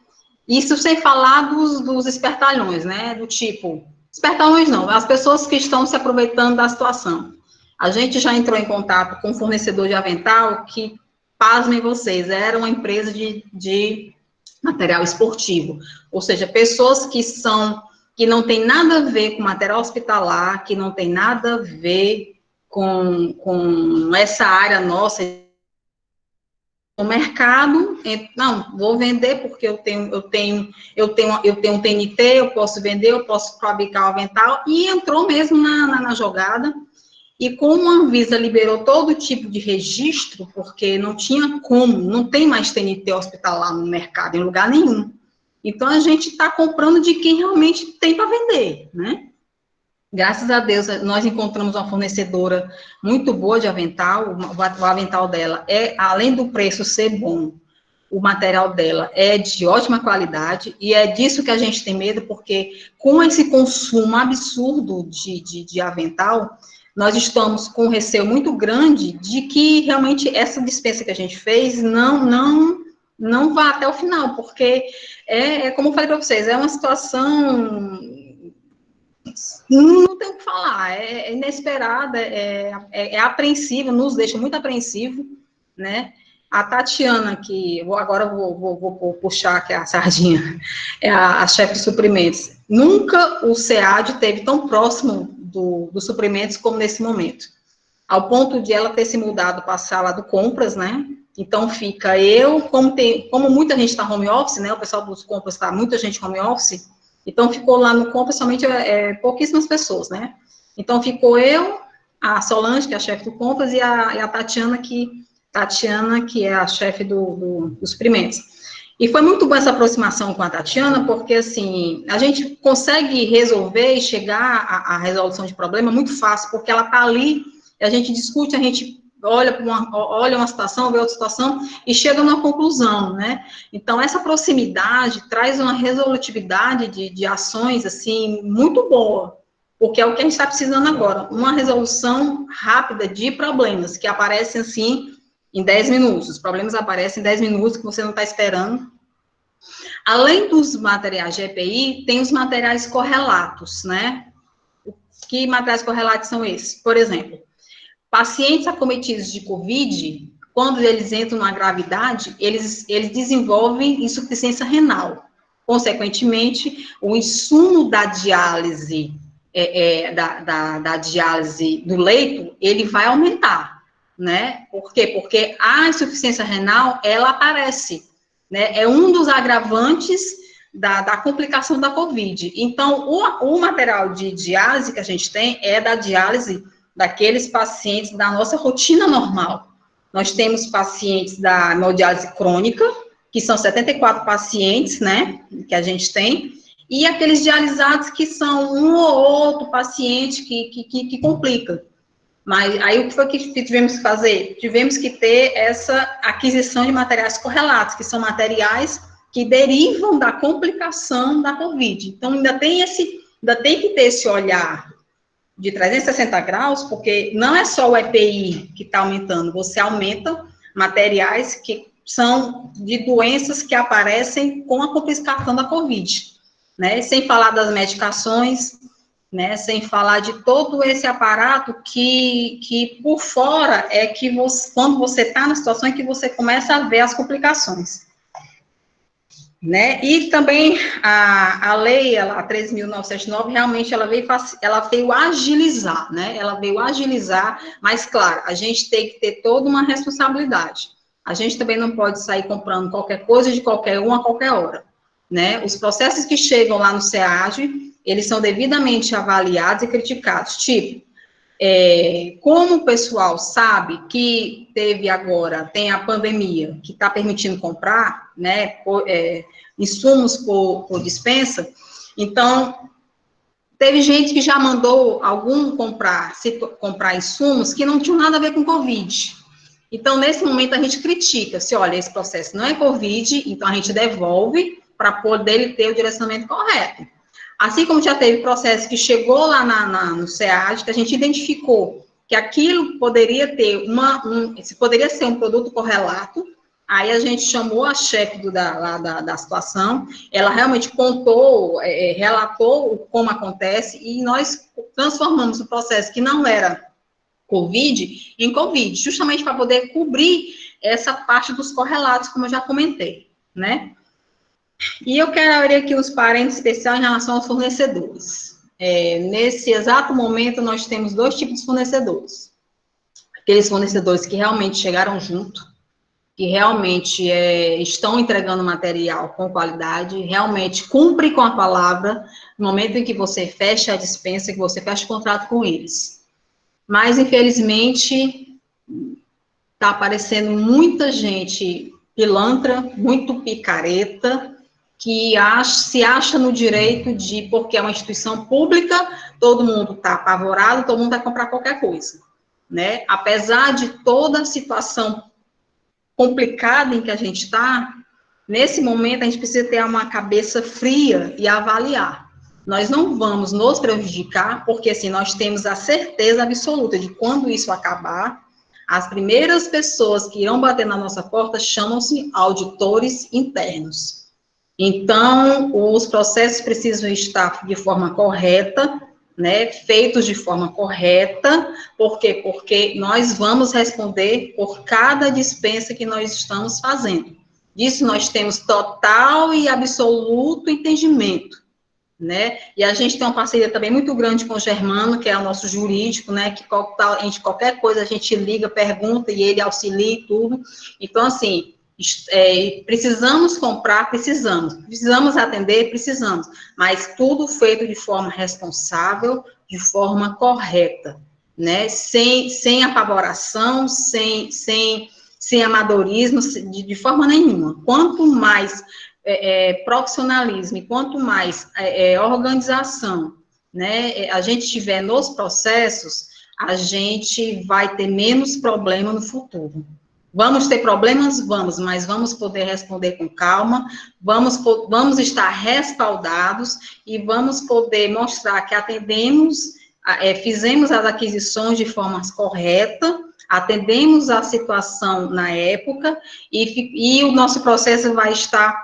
S4: Isso sem falar dos espertalhões, né? Do tipo... Espertalhões não, as pessoas que estão se aproveitando da situação. A gente já entrou em contato com um fornecedor de avental que, pasmem vocês, era uma empresa de material esportivo. Ou seja, pessoas que não tem nada a ver com material hospitalar, que não tem nada a ver com essa área nossa no mercado, não, vou vender porque eu tenho um TNT, eu posso vender, eu posso fabricar o avental, e entrou mesmo na jogada. E como a Anvisa liberou todo tipo de registro, porque não tinha como, não tem mais TNT hospitalar no mercado, em lugar nenhum. Então, a gente está comprando de quem realmente tem para vender, né? Graças a Deus, nós encontramos uma fornecedora muito boa de avental, o avental dela além do preço ser bom, o material dela é de ótima qualidade, e é disso que a gente tem medo, porque com esse consumo absurdo de avental, nós estamos com um receio muito grande de que realmente essa dispensa que a gente fez não vá até o final, porque como eu falei para vocês, é uma situação, não tem o que falar, é inesperada, é apreensiva, nos deixa muito apreensivo, né? A Tatiana, que agora vou puxar aqui a sardinha, é a chefe de suprimentos. Nunca o SEAD esteve tão próximo dos suprimentos como nesse momento, ao ponto de ela ter se mudado para a sala do compras, né? Então fica como muita gente está home office, né? O pessoal dos compras está muita gente home office, então ficou lá no compras somente pouquíssimas pessoas, né? Então ficou eu, a Solange, que é a chefe do compras, e a Tatiana, que é a chefe dos suprimentos. E foi muito boa essa aproximação com a Tatiana, porque, assim, a gente consegue resolver e chegar à resolução de problema muito fácil, porque ela está ali, a gente discute, a gente olha uma situação, vê outra situação, e chega numa conclusão, né? Então, essa proximidade traz uma resolutividade de ações, assim, muito boa, porque é o que a gente está precisando agora, uma resolução rápida de problemas, que aparecem, assim, em 10 minutos. Os problemas aparecem em 10 minutos que você não está esperando. Além dos materiais de EPI, tem os materiais correlatos, né? Que materiais correlatos são esses? Por exemplo, pacientes acometidos de COVID, quando eles entram na gravidade, eles desenvolvem insuficiência renal. Consequentemente, o insumo da diálise, da diálise do leito, ele vai aumentar. Né? Por quê? Porque a insuficiência renal, ela aparece, né? É um dos agravantes da complicação da COVID. Então, o material de diálise que a gente tem é da diálise daqueles pacientes da nossa rotina normal. Nós temos pacientes da hemodiálise crônica, que são 74 pacientes, né, que a gente tem, e aqueles dialisados que são um ou outro paciente que complica. Mas aí o que foi que tivemos que fazer? Tivemos que ter essa aquisição de materiais correlatos, que são materiais que derivam da complicação da COVID. Então, ainda tem que ter esse olhar de 360 graus, porque não é só o EPI que está aumentando, você aumenta materiais que são de doenças que aparecem com a complicação da COVID. né? Sem falar das medicações, né? Sem falar de todo esse aparato que por fora é que você, quando você está na situação, é que você começa a ver as complicações. Né? E também a lei, a 13.979, realmente ela veio agilizar, né? Ela veio agilizar, mas, claro, a gente tem que ter toda uma responsabilidade. A gente também não pode sair comprando qualquer coisa de qualquer um a qualquer hora, né? Os processos que chegam lá no SEAD, eles são devidamente avaliados e criticados, tipo, como o pessoal sabe que tem a pandemia, que está permitindo comprar, né, insumos por dispensa, então, teve gente que já mandou comprar insumos que não tinham nada a ver com Covid. Então, nesse momento, a gente critica, se olha, esse processo não é Covid, então a gente devolve para poder ter o direcionamento correto. Assim como já teve processo que chegou lá no SEAD, que a gente identificou que aquilo poderia ter poderia ser um produto correlato, aí a gente chamou a chefe da situação, ela realmente contou, relatou como acontece, e nós transformamos o processo que não era Covid em Covid, justamente para poder cobrir essa parte dos correlatos, como eu já comentei, né? E eu quero abrir aqui uns parênteses especiais em relação aos fornecedores. Nesse exato momento, nós temos 2 tipos de fornecedores. Aqueles fornecedores que realmente chegaram junto, que realmente estão entregando material com qualidade, realmente cumpre com a palavra no momento em que você fecha a dispensa, que você fecha o contrato com eles. Mas, infelizmente, está aparecendo muita gente pilantra, muito picareta, que se acha no direito de, porque é uma instituição pública, todo mundo está apavorado, todo mundo vai comprar qualquer coisa, né? Apesar de toda a situação complicada em que a gente está, nesse momento a gente precisa ter uma cabeça fria e avaliar. Nós não vamos nos prejudicar, porque assim, nós temos a certeza absoluta de quando isso acabar, as primeiras pessoas que irão bater na nossa porta chamam-se auditores internos. Então, os processos precisam estar de forma correta, né, feitos de forma correta, por quê? Porque nós vamos responder por cada dispensa que nós estamos fazendo. Disso nós temos total e absoluto entendimento, né, e a gente tem uma parceria também muito grande com o Germano, que é o nosso jurídico, né, que qualquer coisa a gente liga, pergunta, e ele auxilia e tudo. Então, assim, precisamos comprar, precisamos atender, precisamos, mas tudo feito de forma responsável, de forma correta, né, sem apavoração, sem amadorismo, de forma nenhuma. Quanto mais profissionalismo e quanto mais organização, né, a gente tiver nos processos, a gente vai ter menos problema no futuro. Vamos ter problemas? Vamos, mas vamos poder responder com calma, vamos estar respaldados e vamos poder mostrar que fizemos as aquisições de forma correta, atendemos a situação na época e o nosso processo vai estar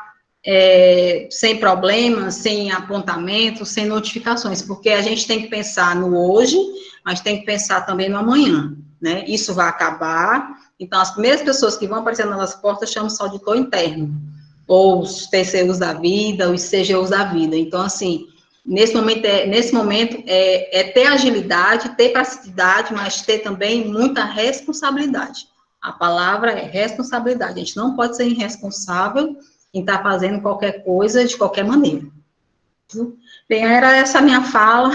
S4: sem problemas, sem apontamentos, sem notificações, porque a gente tem que pensar no hoje, mas tem que pensar também no amanhã, né? Isso vai acabar. Então, as primeiras pessoas que vão aparecer nas nossas portas chamam-se auditor interno, ou os TCUs da vida, os CGUs da vida. Então, assim, nesse momento é ter agilidade, ter praticidade, mas ter também muita responsabilidade. A palavra é responsabilidade. A gente não pode ser irresponsável em estar fazendo qualquer coisa de qualquer maneira. Bem, era essa a minha fala.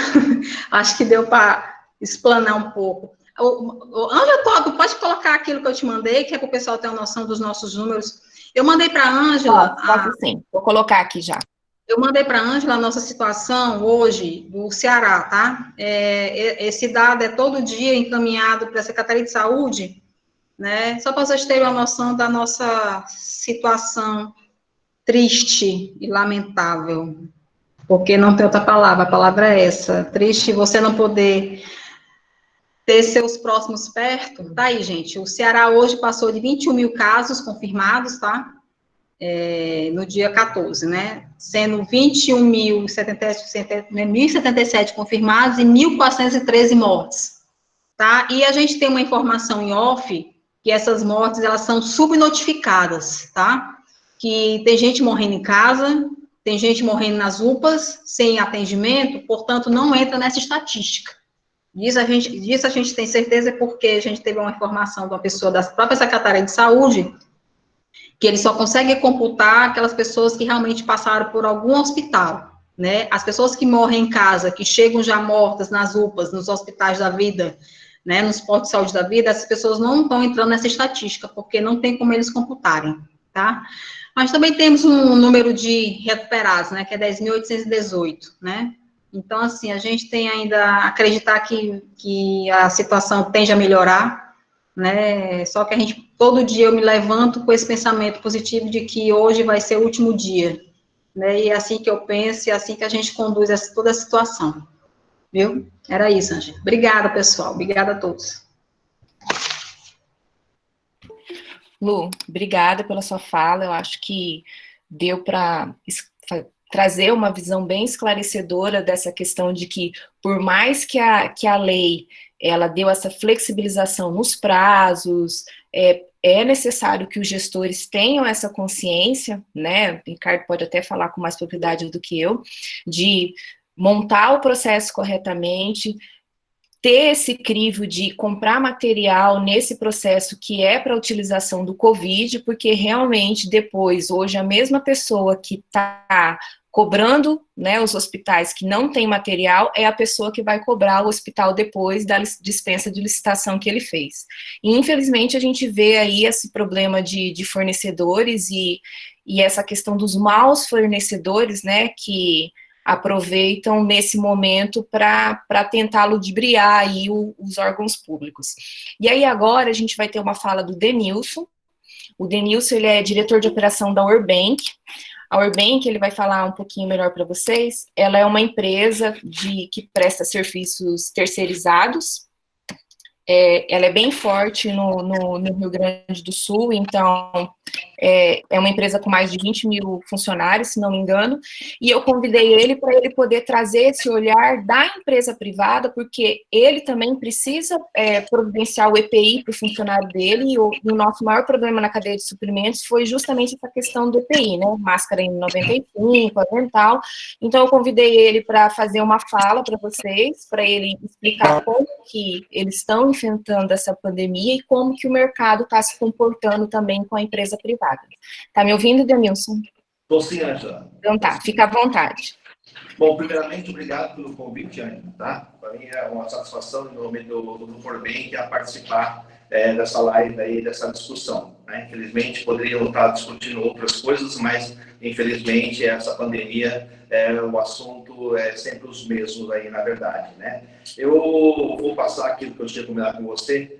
S4: Acho que deu para explanar um pouco. Ângela, tu pode colocar aquilo que eu te mandei, que é para o pessoal ter uma noção dos nossos números. Eu mandei para a Ângela...
S2: Posso sim, vou colocar aqui já.
S4: Eu mandei para a Ângela a nossa situação hoje do Ceará, tá? Esse dado é todo dia encaminhado para a Secretaria de Saúde, né? Só para vocês terem uma noção da nossa situação triste e lamentável, porque não tem outra palavra, a palavra é essa. Triste você não poder ter seus próximos perto. Tá aí, gente, o Ceará hoje passou de 21 mil casos confirmados, tá? no dia 14, né? Sendo 21.077 confirmados e 1.413 mortes, tá? E a gente tem uma informação em off, que essas mortes, elas são subnotificadas, tá? Que tem gente morrendo em casa, tem gente morrendo nas UPAs, sem atendimento, portanto, não entra nessa estatística. Disso a gente tem certeza porque a gente teve uma informação de uma pessoa da própria Secretaria de Saúde, que ele só consegue computar aquelas pessoas que realmente passaram por algum hospital, né? As pessoas que morrem em casa, que chegam já mortas nas UPAs, nos hospitais da vida, né, nos postos de saúde da vida, essas pessoas não estão entrando nessa estatística, porque não tem como eles computarem, tá? Mas também temos um número de recuperados, né, que é 10.818, né? Então, assim, a gente tem ainda a acreditar que a situação tende a melhorar, né? Só que todo dia eu me levanto com esse pensamento positivo de que hoje vai ser o último dia, né? E é assim que eu penso, e é assim que a gente conduz toda a situação, viu? Era isso, Ângela. Obrigada, pessoal. Obrigada a todos.
S2: Lu, obrigada pela sua fala. Eu acho que deu para trazer uma visão bem esclarecedora dessa questão de que, por mais que a lei ela deu essa flexibilização nos prazos, é necessário que os gestores tenham essa consciência, né? O Ricardo pode até falar com mais propriedade do que eu, de montar o processo corretamente, ter esse crivo de comprar material nesse processo que é para a utilização do Covid, porque realmente depois, hoje, a mesma pessoa que está cobrando, né, os hospitais que não tem material, é a pessoa que vai cobrar o hospital depois da dispensa de licitação que ele fez. E, infelizmente, a gente vê aí esse problema de fornecedores e essa questão dos maus fornecedores, né, que aproveitam nesse momento para tentar ludibriar aí os órgãos públicos. E aí agora a gente vai ter uma fala do Denilson. O Denilson, ele é diretor de operação da Orbank. A Orbank, ele vai falar um pouquinho melhor para vocês. Ela é uma empresa que presta serviços terceirizados. Ela é bem forte no Rio Grande do Sul, então é uma empresa com mais de 20 mil funcionários, se não me engano, e eu convidei ele para ele poder trazer esse olhar da empresa privada, porque ele também precisa providenciar o EPI para o funcionário dele, e o nosso maior problema na cadeia de suprimentos foi justamente essa questão do EPI, né, máscara N95, avental, então eu convidei ele para fazer uma fala para vocês, para ele explicar como que eles estão enfrentando essa pandemia e como que o mercado está se comportando também com a empresa privada. Tá me ouvindo, Denilson?
S6: Estou sim, Ângela.
S2: Então tá, fica à vontade.
S6: Bom, primeiramente, obrigado pelo convite, Ângela, tá? Para mim é uma satisfação, em nome do Orbank, a participar dessa live aí, dessa discussão, né? Infelizmente, poderiam estar discutindo outras coisas, mas, infelizmente, essa pandemia, o assunto é sempre os mesmos aí, na verdade, né? Eu vou passar aquilo que eu tinha combinado com você,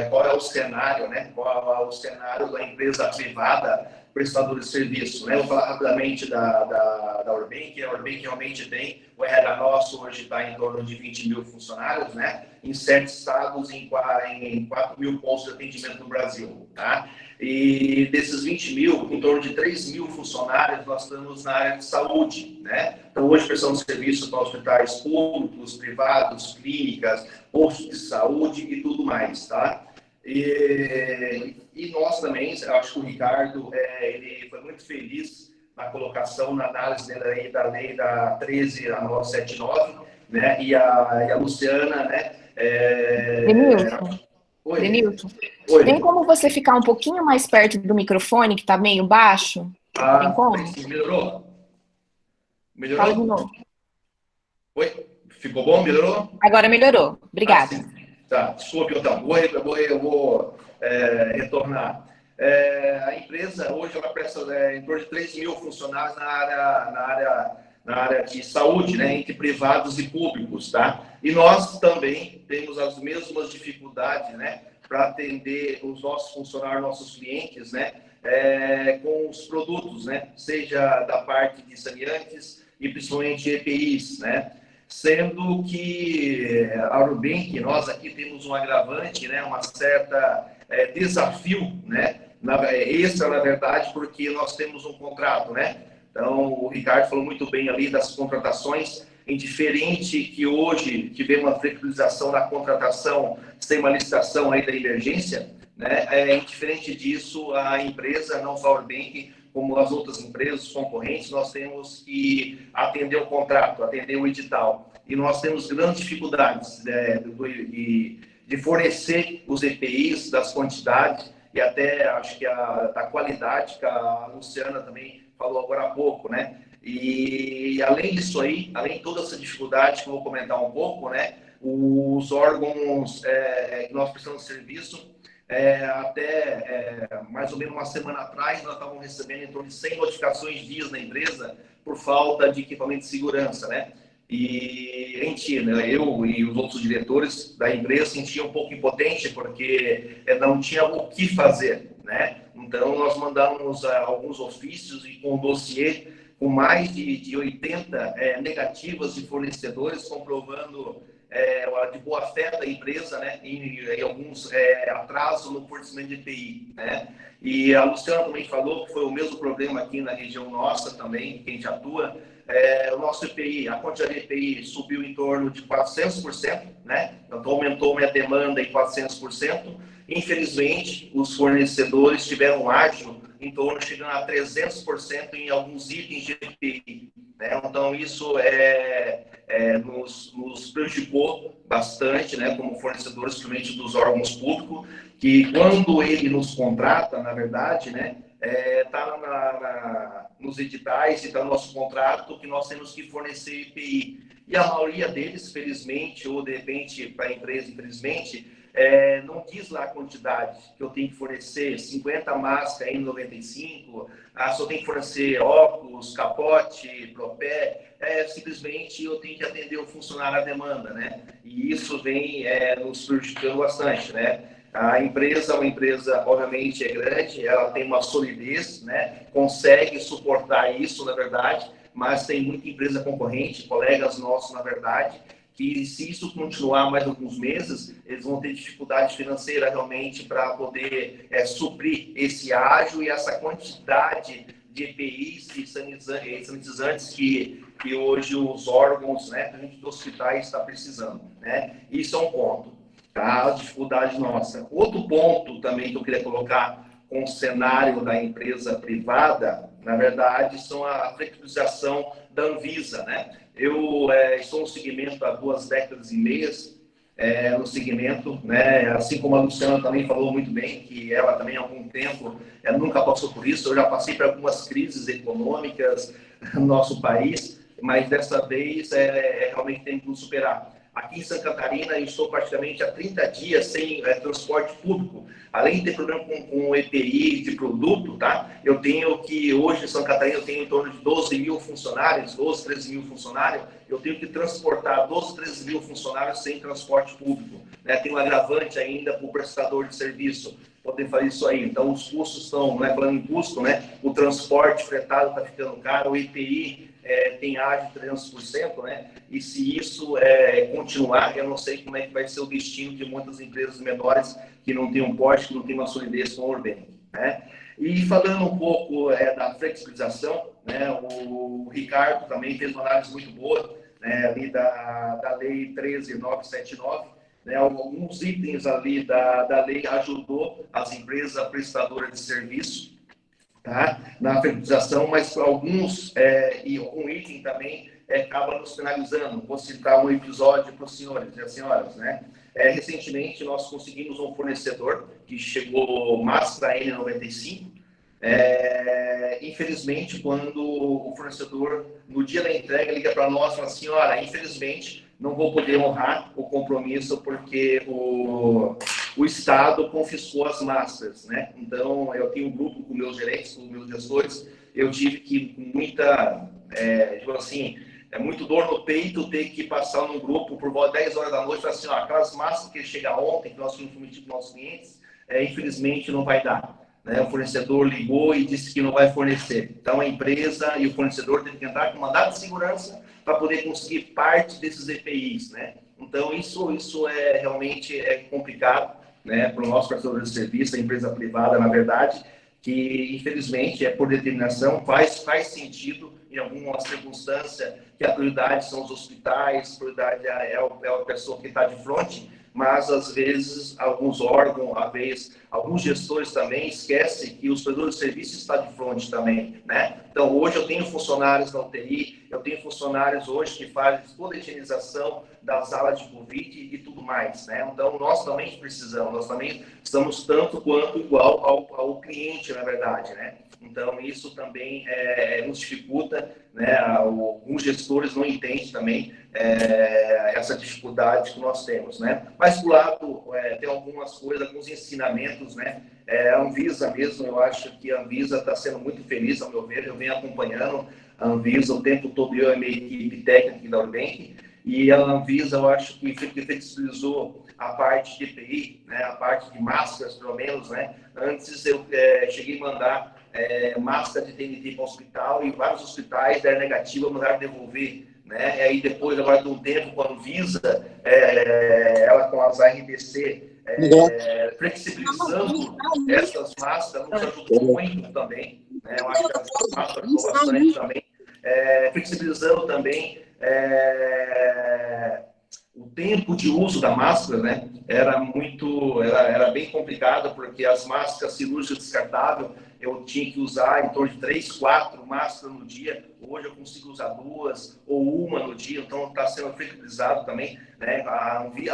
S6: qual é o cenário, né? Qual é o cenário da empresa privada prestador de serviço, né? Eu vou falar rapidamente da Orbank. A Orbank realmente tem, o RH nosso hoje está em torno de 20 mil funcionários, né? Em 7 estados, em 4 mil pontos de atendimento no Brasil, tá? E desses 20 mil, em torno de 3 mil funcionários, nós estamos na área de saúde, né? Então, hoje prestamos serviço para hospitais públicos, privados, clínicas, postos de saúde e tudo mais, tá? E nós também, eu acho que o Ricardo, ele foi muito feliz na colocação, na análise dele aí da lei da 13.979, né? E a Luciana, né?
S2: Denilson, tem como você ficar um pouquinho mais perto do microfone, que está meio baixo? Tem como?
S6: Melhorou? Melhorou?
S2: Fala de novo.
S6: Oi? Ficou bom? Melhorou?
S2: Agora melhorou. Obrigada.
S6: Tá, desculpe, então. Eu vou retornar. A empresa, hoje, ela presta em torno de 3 mil funcionários na área de saúde, né, entre privados e públicos, tá? E nós também temos as mesmas dificuldades, né, para atender os nossos funcionários, nossos clientes, né, com os produtos, né, seja da parte de saneantes e principalmente EPIs, né? Sendo que a Orbank, nós aqui temos um agravante, né, uma certa desafio, né, extra, na verdade, porque nós temos um contrato, né? Então, o Ricardo falou muito bem ali das contratações, indiferente que hoje tivemos uma flexibilização na contratação, sem uma licitação aí da emergência, né? Indiferente disso, a empresa, não só a Urbank, como as outras empresas concorrentes, nós temos que atender o contrato, atender o edital. E nós temos grandes dificuldades, né, de fornecer os EPIs, das quantidades, e até acho que da qualidade, que a Luciana também falou agora há pouco, né? E além disso aí, além de toda essa dificuldade que eu vou comentar um pouco, né? Os órgãos que nós precisamos de serviço, até mais ou menos uma semana atrás, nós estávamos recebendo em torno de 100 notificações dias na empresa por falta de equipamento de segurança, né? E a gente, né, eu e os outros diretores da empresa sentiam um pouco impotente porque não tinha o que fazer, né? Então, nós mandamos alguns ofícios e com um dossiê com mais de 80 negativas de fornecedores, comprovando de boa-fé da empresa, né, em alguns atrasos no fornecimento de EPI, né? E a Luciana também falou que foi o mesmo problema aqui na região nossa também, que a gente atua. O nosso EPI, a quantidade de EPI subiu em torno de 400%, né? Então, aumentou minha demanda em 400%. Infelizmente, os fornecedores tiveram um ágio em torno, chegando a 300% em alguns itens de EPI, né? Então, isso nos prejudicou bastante, né, como fornecedores, principalmente dos órgãos públicos, que quando ele nos contrata, na verdade, né, está nos editais e está no nosso contrato que nós temos que fornecer EPI. E a maioria deles, felizmente, ou de repente para a empresa, infelizmente, não diz lá a quantidade que eu tenho que fornecer, 50 máscaras N95, só tenho que fornecer óculos, capote, propé, simplesmente eu tenho que atender o funcionário à demanda, né? E isso vem nos prejudicando bastante, né? A empresa, uma empresa, obviamente, é grande, ela tem uma solidez, né? Consegue suportar isso, na verdade, mas tem muita empresa concorrente, colegas nossos, na verdade, que se isso continuar mais alguns meses, eles vão ter dificuldade financeira realmente para poder suprir esse ágio e essa quantidade de EPIs e sanitizantes que hoje os órgãos, né, dos hospitais está precisando, né? Isso é um ponto, tá? A dificuldade nossa. Outro ponto também que eu queria colocar com o cenário da empresa privada, na verdade, são a flexibilização da Anvisa, né? Eu estou no segmento há 2 décadas e meias, no segmento, né? Assim como a Luciana também falou muito bem, que ela também há algum tempo nunca passou por isso. Eu já passei por algumas crises econômicas no nosso país, mas dessa vez realmente tem que nos superar. Aqui em Santa Catarina, eu estou praticamente há 30 dias sem transporte público. Além de ter problema com EPI de produto, tá? Eu tenho que, hoje em Santa Catarina, eu tenho em torno de 12 mil funcionários, 12, 13 mil funcionários. Eu tenho que transportar 12, 13 mil funcionários sem transporte público, né? Tem um agravante ainda para o prestador de serviço poder fazer isso aí. Então, os custos estão, não é falando em custo, né? O transporte fretado está ficando caro, o EPI tem ágio de 300%, né? E se isso continuar, eu não sei como é que vai ser o destino de muitas empresas menores que não têm um porte, que não têm uma solidez com o Urbank, né? E falando um pouco da flexibilização, né? O Ricardo também fez uma análise muito boa, né? Ali da Lei 13.979, né? Alguns itens ali da lei ajudou as empresas prestadoras de serviço, tá? Na flexibilização, mas alguns e algum item também acaba nos penalizando. Vou citar um episódio para os senhores e as senhoras, né? Recentemente nós conseguimos um fornecedor que chegou máscara N95. Infelizmente, quando o fornecedor no dia da entrega liga para nós e fala assim: olha, infelizmente não vou poder honrar o compromisso porque o Estado confiscou as máscaras, né? Então, eu tenho um grupo com meus gerentes, com meus gestores, eu tive que, com muita, muito dor no peito, ter que passar num grupo por volta de 10 horas da noite, falar assim: ó, aquelas máscaras que chegam ontem, que nós tínhamos prometido para os nossos clientes, infelizmente não vai dar. Né? O fornecedor ligou e disse que não vai fornecer. Então, a empresa e o fornecedor têm que entrar com mandado de segurança para poder conseguir parte desses EPIs, né? Então, isso realmente complicado, né, para o nosso prestador de serviço, a empresa privada, na verdade, que, infelizmente, por determinação, faz sentido, em alguma circunstância, que a prioridade são os hospitais, a prioridade é a pessoa que está de frente, mas, às vezes, alguns órgãos, às vezes, alguns gestores também esquecem que os prestadores de serviço estão de frente também, né? Então, hoje eu tenho funcionários da UTI, eu tenho funcionários hoje que fazem toda a higienização das salas de Covid e tudo mais, né? Então, nós também precisamos, nós também estamos tanto quanto igual ao cliente, na verdade, né? Então, isso também nos dificulta, né? Alguns gestores não entendem também essa dificuldade que nós temos, né? Mas, do lado, tem algumas coisas, alguns ensinamentos, né? A Anvisa mesmo, eu acho que a Anvisa está sendo muito feliz, ao meu ver, eu venho acompanhando a Anvisa o tempo todo, eu e a minha equipe técnica da Urbank, e a Anvisa, eu acho que flexibilizou a parte de EPI, né? A parte de máscaras, pelo menos, né? Antes eu cheguei a mandar máscara de TNT para o hospital e vários hospitais deram negativa, mandaram devolver, né? E aí depois, agora de um tempo, com a Anvisa, ela com as RDC flexibilizando essas máscaras, nos ajudou muito também, né? Eu acho que as máscaras ajudou bastante também, flexibilizando também o tempo de uso da máscara, né? Era bem complicado, porque as máscaras cirúrgicas descartáveis, eu tinha que usar em torno de 3, 4 máscaras no dia. Hoje eu consigo usar 2 ou 1 no dia, então está sendo flexibilizado também, né?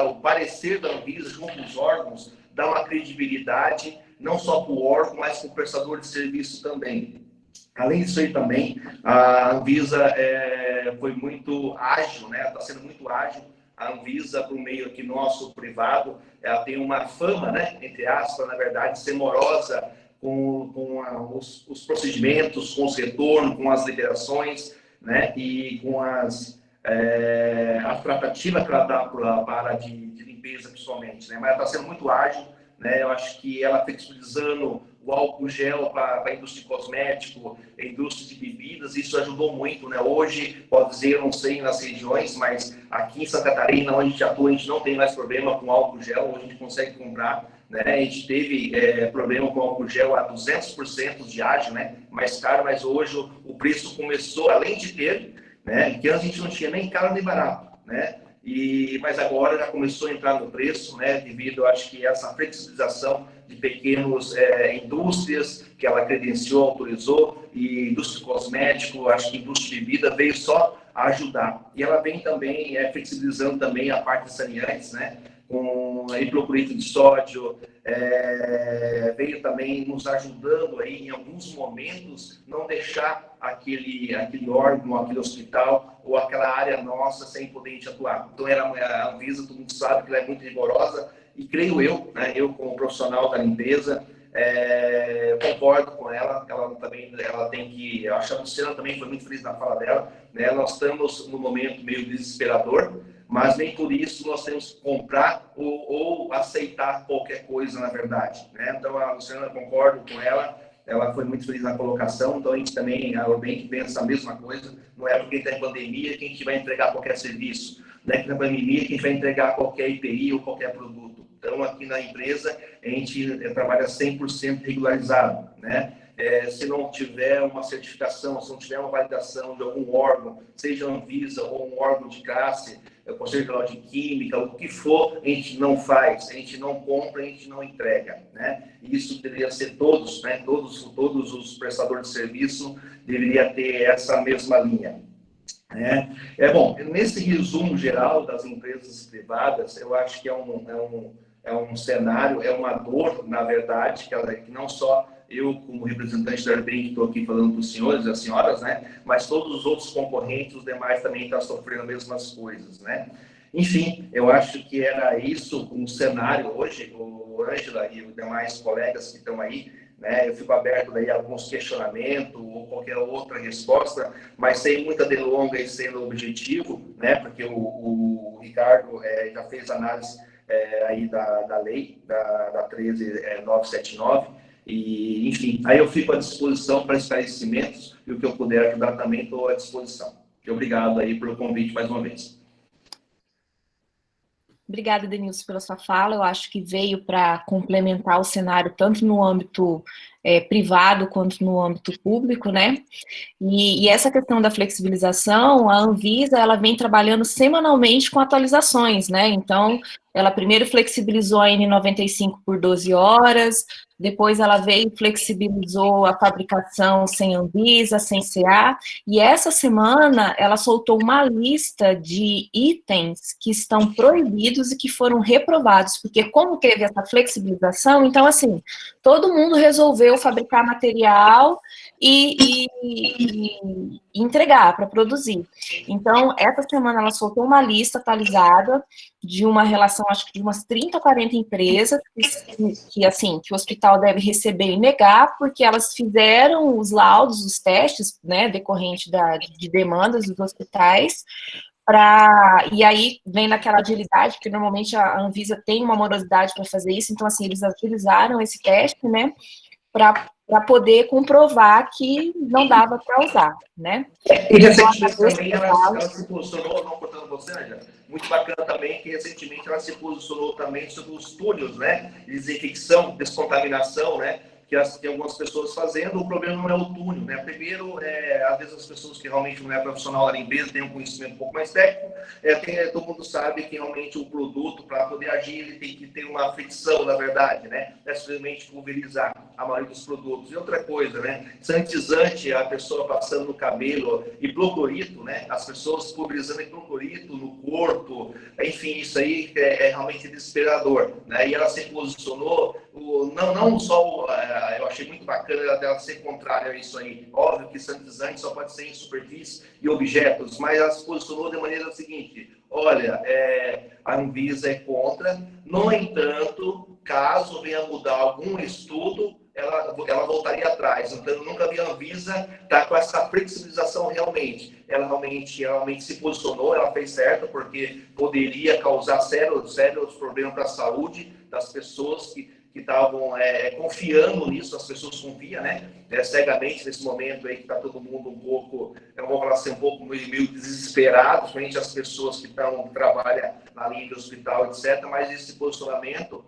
S6: O parecer da Anvisa junto aos órgãos dá uma credibilidade, não só para o órgão, mas para o prestador de serviço também. Além disso aí também, a Anvisa foi muito ágil, né? Está sendo muito ágil. A Anvisa, para o meio aqui nosso, privado, ela tem uma fama, né? Entre aspas, na verdade, de ser morosa com os procedimentos, com os retornos, com as liberações, né? E com a tratativa que ela dá para a área de limpeza, principalmente, né? Mas ela está sendo muito ágil, né? Eu acho que ela flexibilizando o álcool gel para a indústria de cosmético, a indústria de bebidas, isso ajudou muito, né? Hoje, pode dizer, eu não sei nas regiões, mas aqui em Santa Catarina, onde a gente atua, a gente não tem mais problema com álcool gel, hoje a gente consegue comprar, né? A gente teve problema com álcool gel a 200% de ágio, né? Mais caro, mas hoje o preço começou, além de ter, né? Que antes a gente não tinha nem caro nem barato, né? Mas agora já começou a entrar no preço, né? Devido, acho que essa flexibilização de pequenas indústrias que ela credenciou, autorizou, e indústria cosmético, acho que indústria de bebida veio só ajudar. E ela vem também flexibilizando também a parte de saneantes, né? Com hipoclorito de sódio, veio também nos ajudando aí em alguns momentos não deixar aquele órgão, aquele hospital ou aquela área nossa sem poder a gente atuar. Então a Anvisa, todo mundo sabe que ela é muito rigorosa e creio eu, né, eu como profissional da limpeza, concordo com ela também, ela tem que, eu acho que a Luciana também foi muito feliz na fala dela, né, nós estamos num momento meio desesperador, mas nem por isso nós temos que comprar ou aceitar qualquer coisa, na verdade, né? Então a Luciana, concordo com ela foi muito feliz na colocação, então a gente também, a Urbank pensa a mesma coisa, não é porque está em pandemia que a gente vai entregar qualquer serviço, não é que na pandemia que a gente vai entregar qualquer IPI ou qualquer produto. Então aqui na empresa a gente trabalha 100% regularizado, né? Se não tiver uma certificação, se não tiver uma validação de algum órgão, seja Anvisa ou um órgão de classe, Conselho Federal de Química, o que for, a gente não faz, a gente não compra, a gente não entrega, né? Isso deveria ser todos, né? Todos os prestadores de serviço deveriam ter essa mesma linha. Bom, nesse resumo geral das empresas privadas, eu acho que é um cenário, é uma dor, na verdade, que não só eu, como representante da Urbank, estou aqui falando para os senhores e as senhoras, né? Mas todos os outros concorrentes, os demais também estão sofrendo as mesmas coisas, né? Enfim, eu acho que era isso um cenário hoje, o Ângela e os demais colegas que estão aí, né? Eu fico aberto daí a alguns questionamentos ou qualquer outra resposta, mas sem muita delonga e sendo objetivo, né? Porque o Ricardo já fez análise aí da lei, da 13979, e, enfim, aí eu fico à disposição para esclarecimentos e o que eu puder ajudar também estou à disposição. Obrigado aí pelo convite mais uma vez.
S2: Obrigada, Denilson, pela sua fala. Eu acho que veio para complementar o cenário tanto no âmbito privado quanto no âmbito público, né? E essa questão da flexibilização, a Anvisa, ela vem trabalhando semanalmente com atualizações, né? Então, ela primeiro flexibilizou a N95 por 12 horas, depois ela veio e flexibilizou a fabricação sem Anvisa, sem CA, e essa semana ela soltou uma lista de itens que estão proibidos e que foram reprovados, porque como teve essa flexibilização, então, assim, todo mundo resolveu fabricar material e entregar para produzir. Então, essa semana ela soltou uma lista atualizada de uma relação, acho que de umas 30 ou 40 empresas que o hospital deve receber e negar, porque elas fizeram os laudos, os testes, né, decorrente de demandas dos hospitais, e aí vem naquela agilidade, porque normalmente a Anvisa tem uma morosidade para fazer isso, então, assim, eles agilizaram esse teste, né, para poder comprovar que não dava para usar, né?
S6: E recentemente também ela se posicionou, não cortando você, Angela, muito bacana também que recentemente ela se posicionou também sobre os túneis, né? Desinfecção, descontaminação, né? Que tem algumas pessoas fazendo, o problema não é o túnel, né? Primeiro, às vezes as pessoas que realmente não é profissional da limpeza, têm um conhecimento um pouco mais técnico, todo mundo sabe que realmente o produto, para poder agir, ele tem que ter uma fricção, na verdade, né? Não é simplesmente pulverizar a maioria dos produtos. E outra coisa, né? Sanitizante, a pessoa passando no cabelo, e clorito, né? As pessoas pulverizando clorito no corpo, enfim, isso aí é realmente desesperador, né? E ela se posicionou, não só eu achei muito bacana dela ser contrária a isso aí. Óbvio que sanitizante só pode ser em superfície e objetos, mas ela se posicionou de maneira seguinte: olha, a Anvisa é contra, no entanto, caso venha mudar algum estudo, ela voltaria atrás. Então, eu nunca vi a Anvisa estar com essa flexibilização realmente. Ela realmente se posicionou, ela fez certo, porque poderia causar sérios problemas para a saúde das pessoas que estavam confiando nisso, as pessoas confiam, né? Cegamente nesse momento aí que está todo mundo um pouco, vamos falar assim, um pouco meio desesperado, principalmente as pessoas que trabalham na linha de hospital, etc. Mas esse posicionamento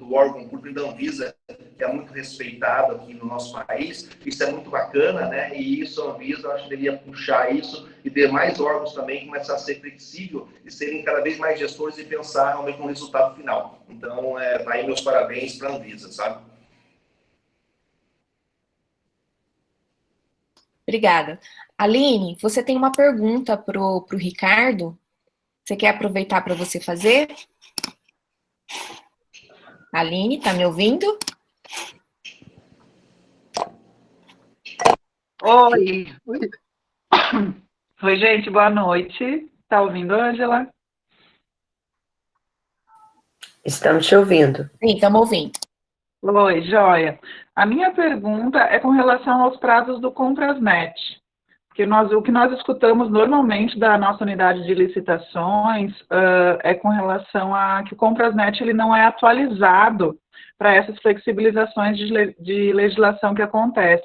S6: do órgão público da Anvisa, que é muito respeitado aqui no nosso país, isso é muito bacana, né? E isso a Anvisa, eu acho que deveria puxar isso e ter mais órgãos também, começar a ser flexível e serem cada vez mais gestores e pensar realmente no resultado final. Então, tá aí meus parabéns para a Anvisa, sabe?
S2: Obrigada. Aline, você tem uma pergunta para o Ricardo? Você quer aproveitar para você fazer? Aline, está me ouvindo?
S7: Oi. Oi, gente, boa noite. Tá ouvindo, Ângela?
S5: Estamos te ouvindo.
S2: Sim, estamos ouvindo.
S7: Oi, joia. A minha pergunta é com relação aos prazos do Comprasnet. Porque o que nós escutamos normalmente da nossa unidade de licitações é com relação a que o Comprasnet ele não é atualizado para essas flexibilizações de legislação que acontece.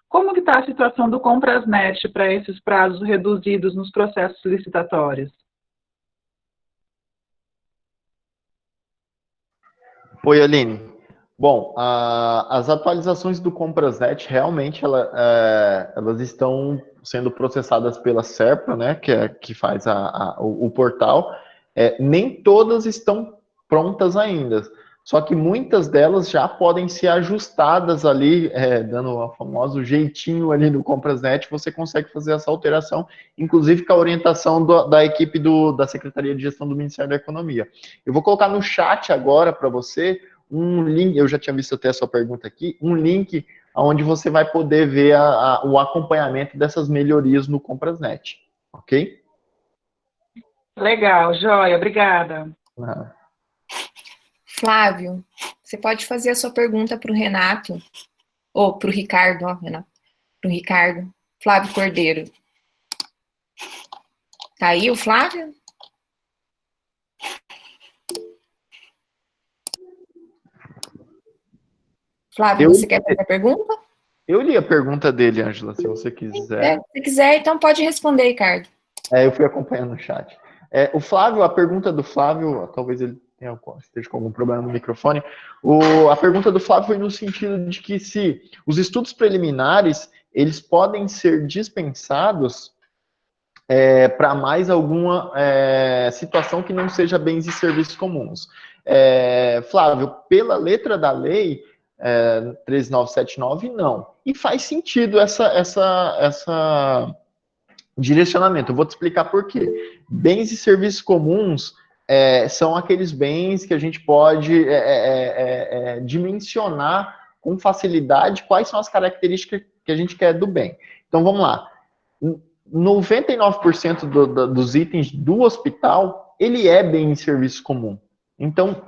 S7: Como que está a situação do Comprasnet para esses prazos reduzidos nos processos licitatórios?
S1: Oi, Aline. Bom, as atualizações do Comprasnet realmente elas estão sendo processadas pela SERPRA, né, que faz o portal. Nem todas estão prontas ainda, só que muitas delas já podem ser ajustadas ali, dando o famoso jeitinho ali no Comprasnet, você consegue fazer essa alteração, inclusive com a orientação da equipe da Secretaria de Gestão do Ministério da Economia. Eu vou colocar no chat agora para você um link, eu já tinha visto até a sua pergunta aqui, um link onde você vai poder ver o acompanhamento dessas melhorias no Comprasnet, ok?
S7: Legal, joia, obrigada.
S2: Flávio, você pode fazer a sua pergunta para o Renato, ou para o Ricardo, Renato, para o Ricardo, Flávio Cordeiro. Tá aí o Flávio? Flávio, você quer fazer a pergunta?
S1: Eu li a pergunta dele, Ângela, se você quiser.
S2: Se quiser, então pode responder, Ricardo.
S1: Eu fui acompanhando no chat. O Flávio, a pergunta do Flávio, talvez ele esteja com algum problema no microfone, a pergunta do Flávio foi no sentido de que se os estudos preliminares, eles podem ser dispensados para mais alguma situação que não seja bens e serviços comuns. Flávio, pela letra da lei 13979, não. E faz sentido essa direcionamento. Eu vou te explicar por quê. Bens e serviços comuns são aqueles bens que a gente pode dimensionar com facilidade quais são as características que a gente quer do bem. Então, vamos lá. 99% dos itens do hospital, ele é bem e serviço comum. Então,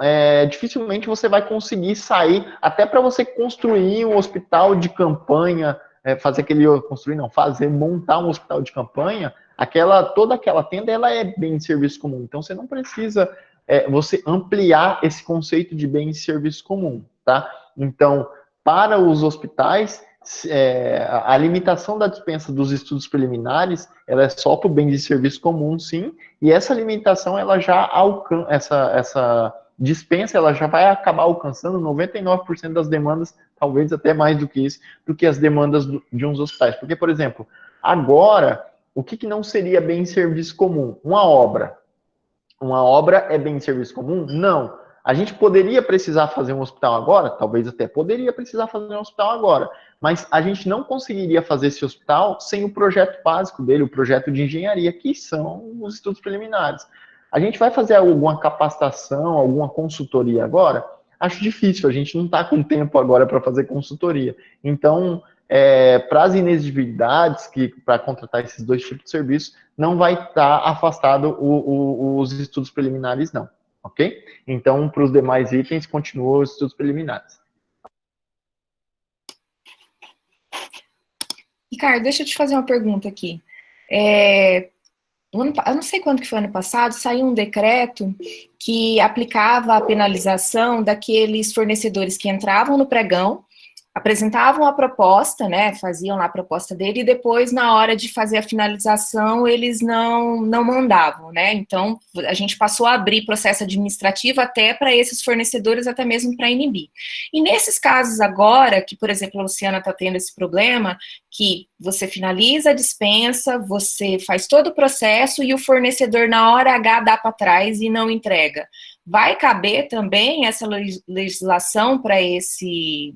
S1: dificilmente você vai conseguir sair, até para você construir um hospital de campanha, montar um hospital de campanha, toda aquela tenda, ela é bem de serviço comum. Então, você não precisa você ampliar esse conceito de bem de serviço comum, tá? Então, para os hospitais, a limitação da dispensa dos estudos preliminares, ela é só para o bem de serviço comum, sim, e essa limitação, ela já essa dispensa, ela já vai acabar alcançando 99% das demandas, talvez até mais do que isso, do que as demandas de uns hospitais. Porque, por exemplo, agora, o que não seria bem de serviço comum? Uma obra. Uma obra é bem de serviço comum? Não. A gente poderia precisar fazer um hospital agora? Talvez até poderia precisar fazer um hospital agora, mas a gente não conseguiria fazer esse hospital sem o projeto básico dele, o projeto de engenharia, que são os estudos preliminares. A gente vai fazer alguma capacitação, alguma consultoria agora? Acho difícil, a gente não está com tempo agora para fazer consultoria. Então, para as inexigibilidades, para contratar esses dois tipos de serviço, não vai estar afastado os estudos preliminares, não. Ok? Então, para os demais itens, continuam os estudos preliminares.
S2: Ricardo, deixa eu te fazer uma pergunta aqui. Eu não sei quando que foi ano passado, saiu um decreto que aplicava a penalização daqueles fornecedores que entravam no pregão, apresentavam a proposta, né, faziam lá a proposta dele, e depois, na hora de fazer a finalização, eles não mandavam, né, então a gente passou a abrir processo administrativo até para esses fornecedores, até mesmo para inibir. E nesses casos agora, que, por exemplo, a Luciana está tendo esse problema, que você finaliza a dispensa, você faz todo o processo e o fornecedor, na hora H, dá para trás e não entrega. Vai caber também essa legislação para esse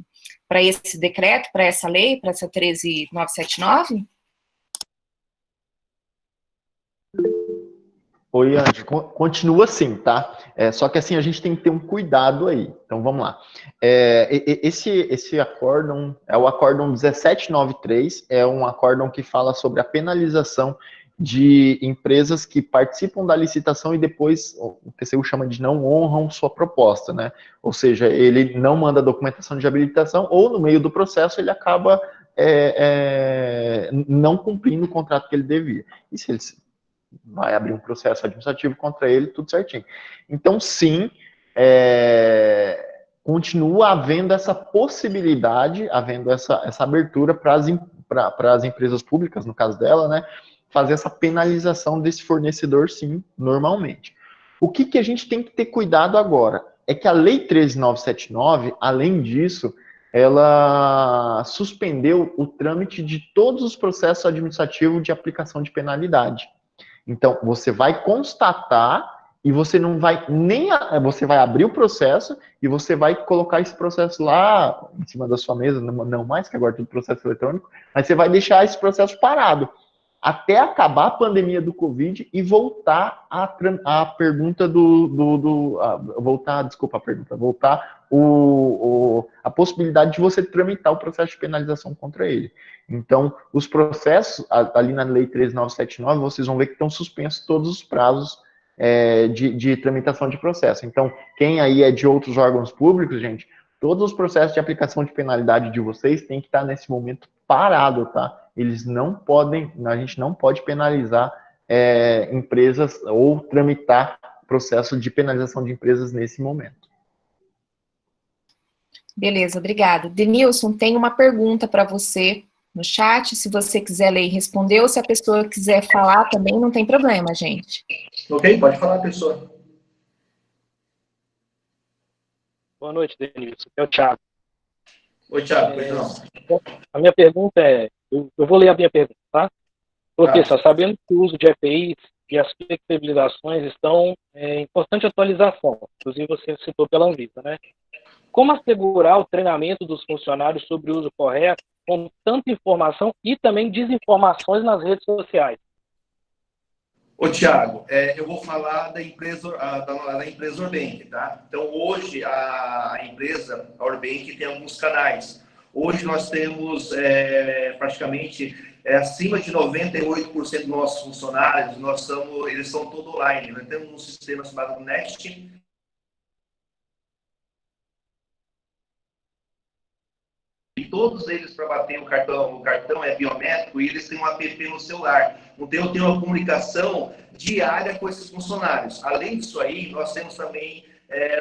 S2: decreto, para essa lei, para essa 13979?
S1: Oi, Andy, continua assim, tá? Só que assim, a gente tem que ter um cuidado aí. Então, vamos lá. Esse acórdão é o acórdão 1793, é um acórdão que fala sobre a penalização de empresas que participam da licitação e depois o TCU chama de não honram sua proposta, né? Ou seja, ele não manda documentação de habilitação ou no meio do processo ele acaba não cumprindo o contrato que ele devia. E se ele vai abrir um processo administrativo contra ele, tudo certinho. Então, sim, continua havendo essa possibilidade, havendo essa abertura para as empresas públicas, no caso dela, né, fazer essa penalização desse fornecedor, sim, normalmente. O que a gente tem que ter cuidado agora? É que a Lei 13979, além disso, ela suspendeu o trâmite de todos os processos administrativos de aplicação de penalidade. Então, você vai constatar e você não vai você vai abrir o processo e você vai colocar esse processo lá em cima da sua mesa, não mais, que agora é tudo processo eletrônico, mas você vai deixar esse processo parado até acabar a pandemia do Covid e voltar a pergunta a possibilidade de você tramitar o processo de penalização contra ele. Então, os processos, ali na Lei 13979, vocês vão ver que estão suspensos todos os prazos de tramitação de processo. Então, quem aí é de outros órgãos públicos, gente, todos os processos de aplicação de penalidade de vocês têm que estar nesse momento parado, tá? Eles não podem, a gente não pode penalizar empresas ou tramitar processo de penalização de empresas nesse momento.
S2: Beleza, obrigada. Denilson, tem uma pergunta para você no chat, se você quiser ler e responder, ou se a pessoa quiser falar também, não tem problema, gente.
S6: Ok, pode falar, pessoa.
S8: Boa noite, Denilson. É o Thiago.
S6: Oi, Thiago, pois não.
S8: A minha pergunta é, eu vou ler a minha pergunta, tá? Professor, sabendo que o uso de EPIs e as flexibilizações estão em constante atualização, inclusive você citou pela Anvisa, né? Como assegurar o treinamento dos funcionários sobre o uso correto com tanta informação e também desinformações nas redes sociais?
S6: Ô, Thiago, eu vou falar da empresa, da empresa Orbank, tá? Então, hoje, a empresa, a Orbank, tem alguns canais. Hoje, nós temos praticamente acima de 98% dos nossos funcionários, eles são todos online. Nós temos um sistema chamado Next, e todos eles, para bater o cartão é biométrico e eles têm um app no celular. Então, eu tenho uma comunicação diária com esses funcionários. Além disso aí, nós temos também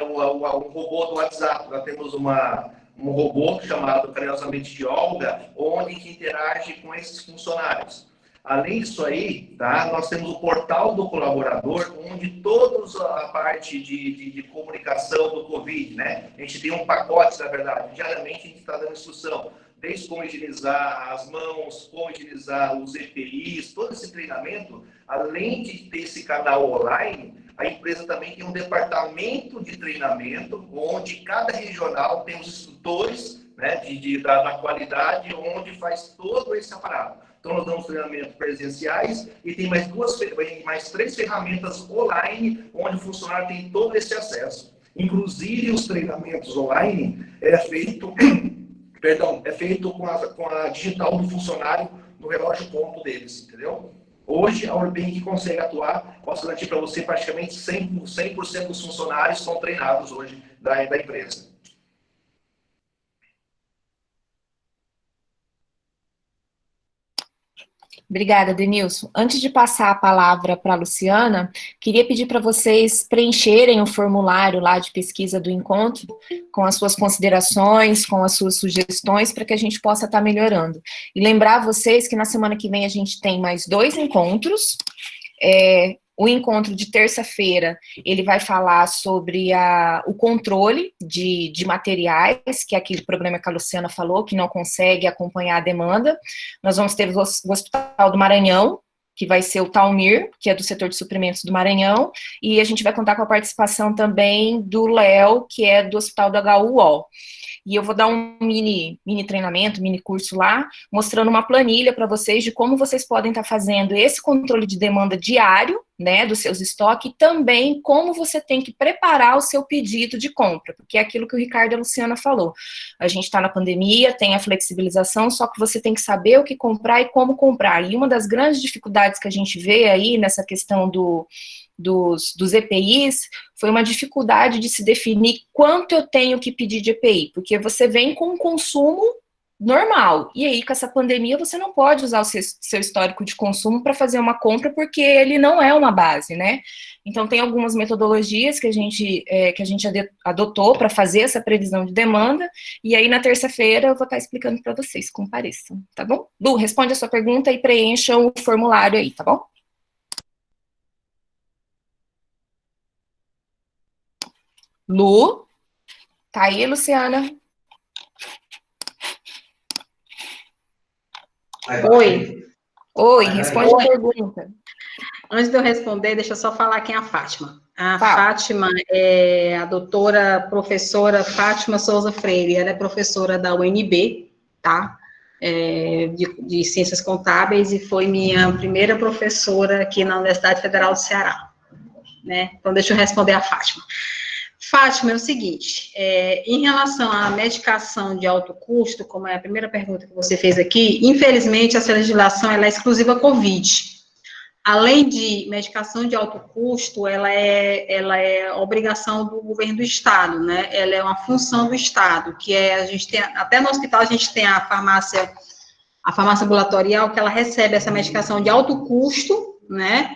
S6: um robô do WhatsApp. Nós temos um robô chamado carinhosamente de Olga, onde que interage com esses funcionários. Além disso aí, tá, nós temos o portal do colaborador, onde toda a parte de comunicação do Covid, né? A gente tem um pacote, na verdade, diariamente a gente está dando instrução, desde como higienizar as mãos, como higienizar os EPIs, todo esse treinamento, além de ter esse canal online, a empresa também tem um departamento de treinamento, onde cada regional tem os instrutores, né, da qualidade, onde faz todo esse aparato. Então, nós damos treinamentos presenciais e tem mais 3 ferramentas online, onde o funcionário tem todo esse acesso. Inclusive, os treinamentos online é feito com a digital do funcionário no relógio ponto deles, entendeu? Hoje, a Orbank consegue atuar, posso garantir para você, praticamente 100% dos funcionários estão treinados hoje da empresa.
S2: Obrigada, Denilson. Antes de passar a palavra para a Luciana, queria pedir para vocês preencherem o formulário lá de pesquisa do encontro, com as suas considerações, com as suas sugestões, para que a gente possa estar melhorando. E lembrar vocês que na semana que vem a gente tem mais 2 encontros. O encontro de terça-feira, ele vai falar sobre o controle de materiais, que é aquele problema que a Luciana falou, que não consegue acompanhar a demanda. Nós vamos ter o Hospital do Maranhão, que vai ser o Talmir, que é do setor de suprimentos do Maranhão, e a gente vai contar com a participação também do Léo, que é do Hospital do HUO. E eu vou dar um mini treinamento, mini curso lá, mostrando uma planilha para vocês de como vocês podem estar fazendo esse controle de demanda diário, né, dos seus estoques, e também como você tem que preparar o seu pedido de compra, porque é aquilo que o Ricardo e a Luciana falou. A gente está na pandemia, tem a flexibilização, só que você tem que saber o que comprar e como comprar. E uma das grandes dificuldades que a gente vê aí nessa questão dos EPIs, foi uma dificuldade de se definir quanto eu tenho que pedir de EPI, porque você vem com um consumo normal, e aí com essa pandemia você não pode usar o seu histórico de consumo para fazer uma compra, porque ele não é uma base, né? Então tem algumas metodologias que a gente adotou para fazer essa previsão de demanda, e aí na terça-feira eu vou estar explicando para vocês, compareçam, tá bom? Lu, responde a sua pergunta e preencham o formulário aí, tá bom? Lu, tá aí, Luciana? Oi, responde a pergunta.
S4: Antes de eu responder, deixa eu só falar quem é a Fátima. A Fátima é a doutora professora Fátima Souza Freire, ela é professora da UNB, tá? De Ciências Contábeis, e foi minha primeira professora aqui na Universidade Federal do Ceará, né? Então, deixa eu responder a Fátima. Fátima, é o seguinte, em relação à medicação de alto custo, como é a primeira pergunta que você fez aqui, infelizmente, essa legislação ela é exclusiva COVID. Além de medicação de alto custo, ela é obrigação do governo do estado, né? Ela é uma função do estado, que a gente tem, até no hospital a gente tem a farmácia ambulatorial, que ela recebe essa medicação de alto custo, né?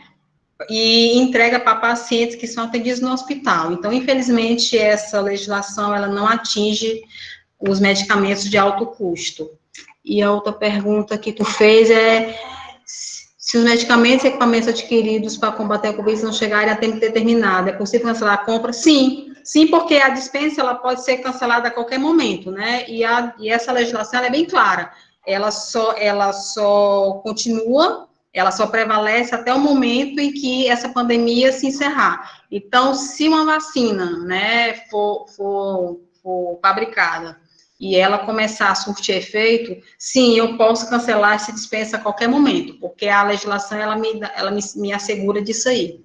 S4: E entrega para pacientes que são atendidos no hospital. Então, infelizmente, essa legislação, ela não atinge os medicamentos de alto custo. E a outra pergunta que tu fez é se os medicamentos e equipamentos adquiridos para combater a Covid não chegarem a tempo determinado, é possível cancelar a compra? Sim, sim, porque a dispensa ela pode ser cancelada a qualquer momento, né? E essa legislação ela é bem clara. Ela só continua, ela só prevalece até o momento em que essa pandemia se encerrar. Então, se uma vacina, né, for fabricada e ela começar a surtir efeito, sim, eu posso cancelar essa dispensa a qualquer momento, porque a legislação, ela me assegura disso aí.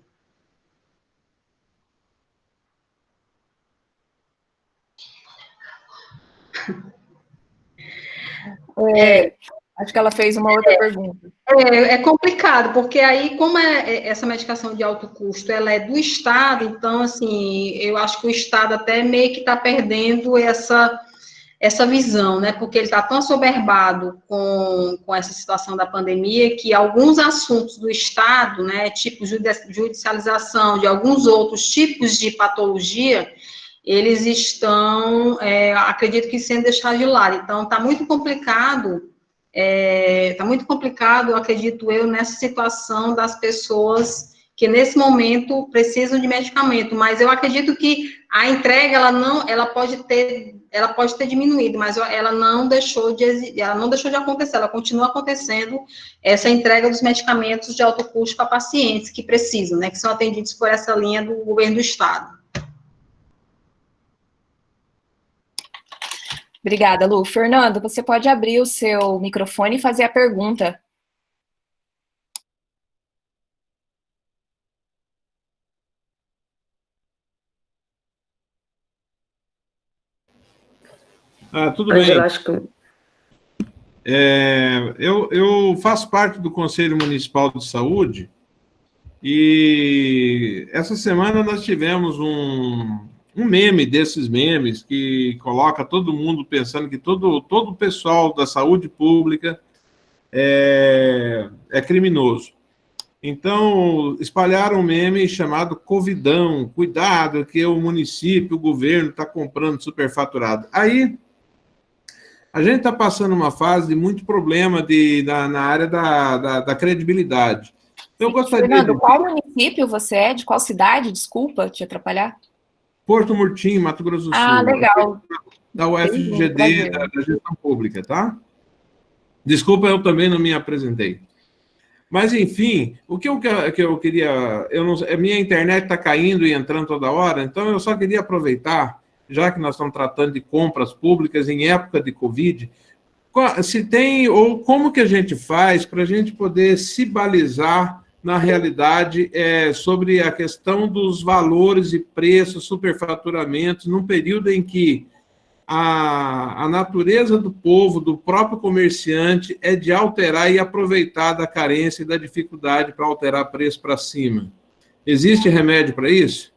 S2: Acho que ela fez uma outra pergunta.
S4: É complicado, porque aí, como essa medicação de alto custo, ela é do Estado, então, assim, eu acho que o Estado até meio que está perdendo essa visão, né, porque ele está tão assoberbado com essa situação da pandemia, que alguns assuntos do Estado, né, tipo judicialização de alguns outros tipos de patologia, eles estão, acredito que sendo deixados de lado. Então, está muito complicado, acredito eu, nessa situação das pessoas que nesse momento precisam de medicamento, mas eu acredito que a entrega ela pode ter diminuído, mas ela não deixou de acontecer, ela continua acontecendo essa entrega dos medicamentos de alto custo para pacientes que precisam, né, que são atendidos por essa linha do governo do estado.
S2: Obrigada, Lu. Fernando, você pode abrir o seu microfone e fazer a pergunta.
S9: Tudo bem.
S5: Angela,
S9: Eu faço parte do Conselho Municipal de Saúde e essa semana nós tivemos um meme desses memes que coloca todo mundo pensando que todo o pessoal da saúde pública é criminoso. Então, espalharam um meme chamado Covidão, cuidado que o município, o governo está comprando superfaturado. Aí, a gente está passando uma fase de muito problema na área da credibilidade. Eu gostaria
S2: Fernando, qual município você é? De qual cidade? Desculpa te atrapalhar.
S9: Porto Murtinho, Mato Grosso do Sul.
S2: Ah, legal.
S9: Da UFGD, da gestão pública, tá? Desculpa, eu também não me apresentei. Mas, enfim, o que eu queria... a minha internet está caindo e entrando toda hora, então eu só queria aproveitar, já que nós estamos tratando de compras públicas em época de Covid, se tem, ou como que a gente faz para a gente poder se balizar na realidade sobre a questão dos valores e preços, superfaturamentos, num período em que a natureza do povo, do próprio comerciante, é de alterar e aproveitar da carência e da dificuldade para alterar preço para cima. Existe remédio para isso?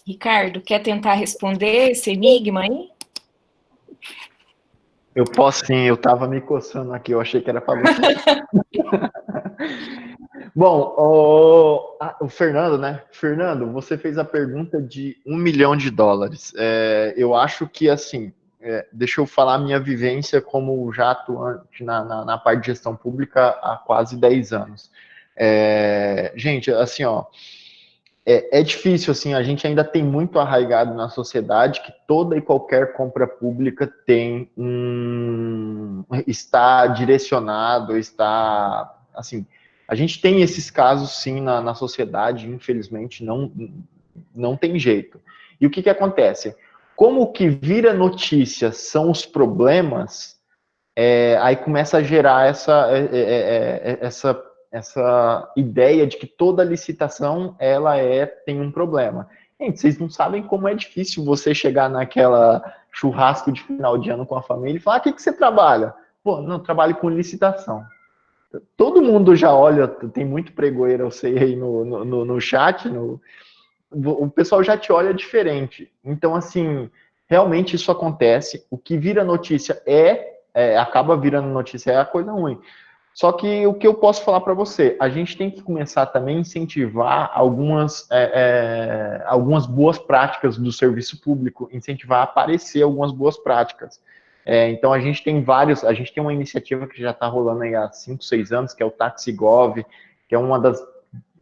S2: Ricardo, quer tentar responder esse enigma aí?
S1: Eu posso sim, eu estava me coçando aqui, eu achei que era para você. Bom, o Fernando, né? Fernando, você fez a pergunta de $1 milhão. Eu acho que, assim, deixa eu falar a minha vivência como já atuante na parte de gestão pública há quase 10 anos. Gente, assim, ó, é difícil, assim, a gente ainda tem muito arraigado na sociedade que toda e qualquer compra pública está direcionado, está, assim, a gente tem esses casos, sim, na sociedade, infelizmente, não tem jeito. E o que acontece? Como o que vira notícia são os problemas, aí começa a gerar essa ideia de que toda licitação tem um problema. Gente, vocês não sabem como é difícil você chegar naquela churrasco de final de ano com a família e falar, o que você trabalha? Pô, não, trabalho com licitação. Todo mundo já olha, tem muito pregoeiro, eu sei, aí no chat, o pessoal já te olha diferente. Então, assim, realmente isso acontece. O que vira notícia acaba virando notícia, é a coisa ruim. Só que o que eu posso falar para você, a gente tem que começar também a incentivar algumas boas práticas do serviço público, incentivar a aparecer algumas boas práticas. Então a gente tem uma iniciativa que já está rolando aí há 5, 6 anos, que é o TaxiGov, que é uma das...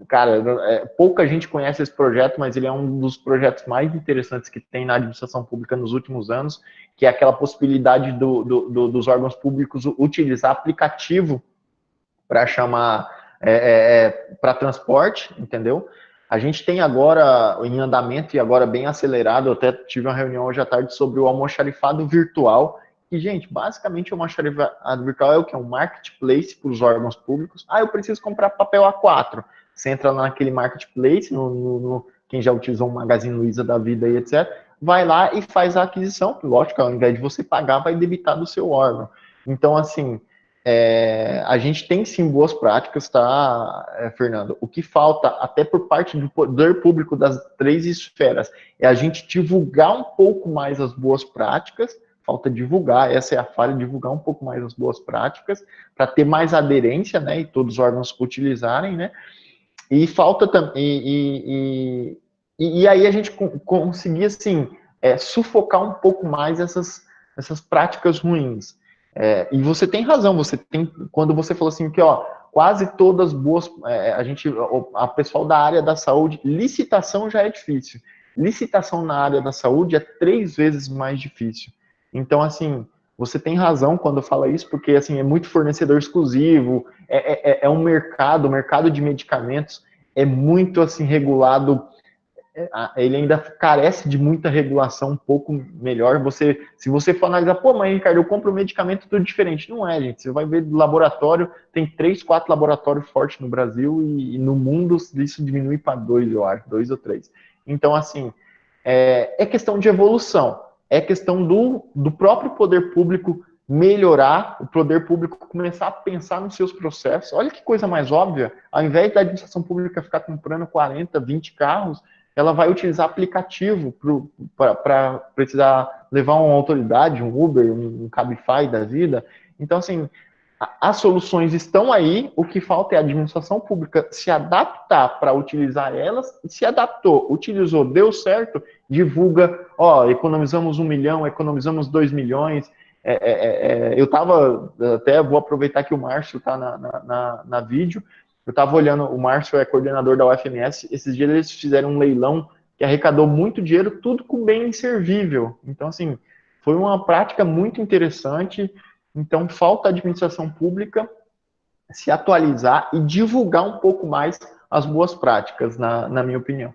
S1: Cara, pouca gente conhece esse projeto, mas ele é um dos projetos mais interessantes que tem na administração pública nos últimos anos, que é aquela possibilidade dos órgãos públicos utilizar aplicativo para chamar para transporte, entendeu? A gente tem agora em andamento e agora bem acelerado, eu até tive uma reunião hoje à tarde sobre o almoxarifado virtual, e, gente, basicamente o almoxarifado virtual é o que? É um marketplace para os órgãos públicos. Eu preciso comprar papel A4. Você entra naquele marketplace, quem já utilizou um Magazine Luiza da vida e etc., vai lá e faz a aquisição. Lógico, ao invés de você pagar, vai debitar do seu órgão. Então, assim, a gente tem sim boas práticas, tá, Fernando? O que falta, até por parte do poder público das 3 esferas, é a gente divulgar um pouco mais as boas práticas. Falta divulgar, essa é a falha, divulgar um pouco mais as boas práticas, para ter mais aderência, né, e todos os órgãos utilizarem, né, e falta também, e aí a gente conseguir, assim, sufocar um pouco mais essas práticas ruins. E você tem razão, quando você falou assim, que, ó, quase todas boas, a pessoal da área da saúde, licitação já é difícil. Licitação na área da saúde é 3 vezes mais difícil. Então, assim, você tem razão quando fala isso, porque, assim, é muito fornecedor exclusivo, o mercado de medicamentos é muito, assim, regulado, ele ainda carece de muita regulação um pouco melhor. Se você for analisar, pô, mas, Ricardo, eu compro medicamento tudo diferente. Não é, gente, você vai ver do laboratório, tem 3, 4 laboratórios fortes no Brasil, e no mundo isso diminui para 2, eu acho, 2 ou 3. Então, assim, é questão de evolução. É questão do próprio poder público melhorar, o poder público começar a pensar nos seus processos. Olha que coisa mais óbvia, ao invés da administração pública ficar comprando 40, 20 carros, ela vai utilizar aplicativo para precisar levar uma autoridade, um Uber, um Cabify da vida. Então, assim, as soluções estão aí, o que falta é a administração pública se adaptar para utilizar elas, se adaptou, utilizou, deu certo, divulga, economizamos 1 milhão, economizamos 2 milhões, até vou aproveitar que o Márcio está na vídeo, eu estava olhando, o Márcio é coordenador da UFMS, esses dias eles fizeram um leilão que arrecadou muito dinheiro, tudo com bem inservível. Então, assim, foi uma prática muito interessante. Então, falta a administração pública se atualizar e divulgar um pouco mais as boas práticas, na minha opinião.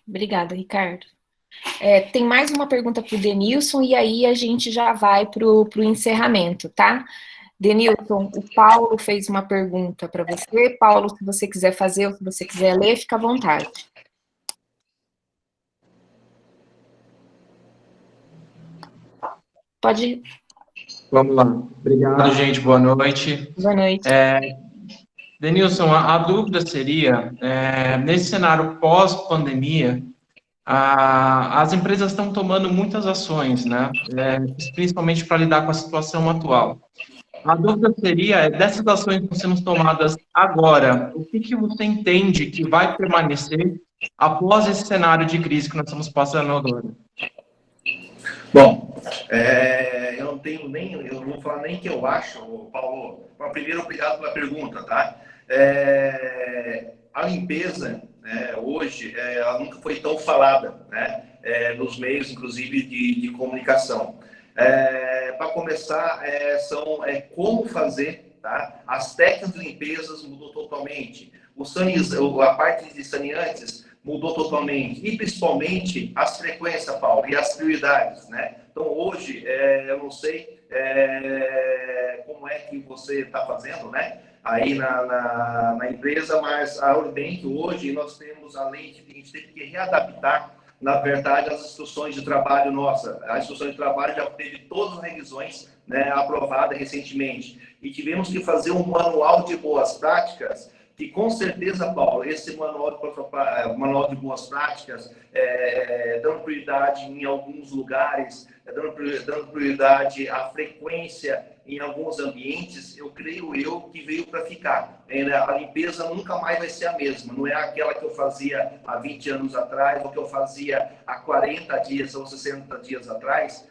S2: Obrigada, Ricardo. Tem mais uma pergunta para o Denilson e aí a gente já vai para o encerramento, tá? Denilson, o Paulo fez uma pergunta para você. Paulo, se você quiser fazer ou se você quiser ler, fica à vontade. Pode ir.
S10: Vamos lá. Obrigado, gente. Boa noite.
S2: Boa noite.
S10: Denilson, a dúvida seria, nesse cenário pós-pandemia, as empresas estão tomando muitas ações, né? Principalmente para lidar com a situação atual. A dúvida seria, dessas ações que estão sendo tomadas agora, o que você entende que vai permanecer após esse cenário de crise que nós estamos passando agora?
S6: Bom, eu não vou falar nem que eu acho, Paulo. Primeiro, obrigado pela pergunta, tá? A limpeza, hoje, ela nunca foi tão falada, né? Nos meios, inclusive, de comunicação. Para começar, como fazer, tá? As técnicas de limpezas mudou totalmente. A parte de saneantes mudou totalmente, e principalmente as frequências, Paulo, e as prioridades, né? Então, hoje, eu não sei como é que você está fazendo, né? Aí na empresa, mas a Urbank hoje, nós temos, além de a gente teve que readaptar, na verdade, as instruções de trabalho nossa. A instrução de trabalho já teve todas as revisões, né, aprovadas recentemente. E tivemos que fazer um manual de boas práticas, que com certeza, Paulo, esse manual de boas práticas, prioridade em alguns lugares, dando prioridade à frequência em alguns ambientes, eu creio que veio para ficar. A limpeza nunca mais vai ser a mesma, não é aquela que eu fazia há 20 anos atrás, ou que eu fazia há 40 dias ou 60 dias atrás.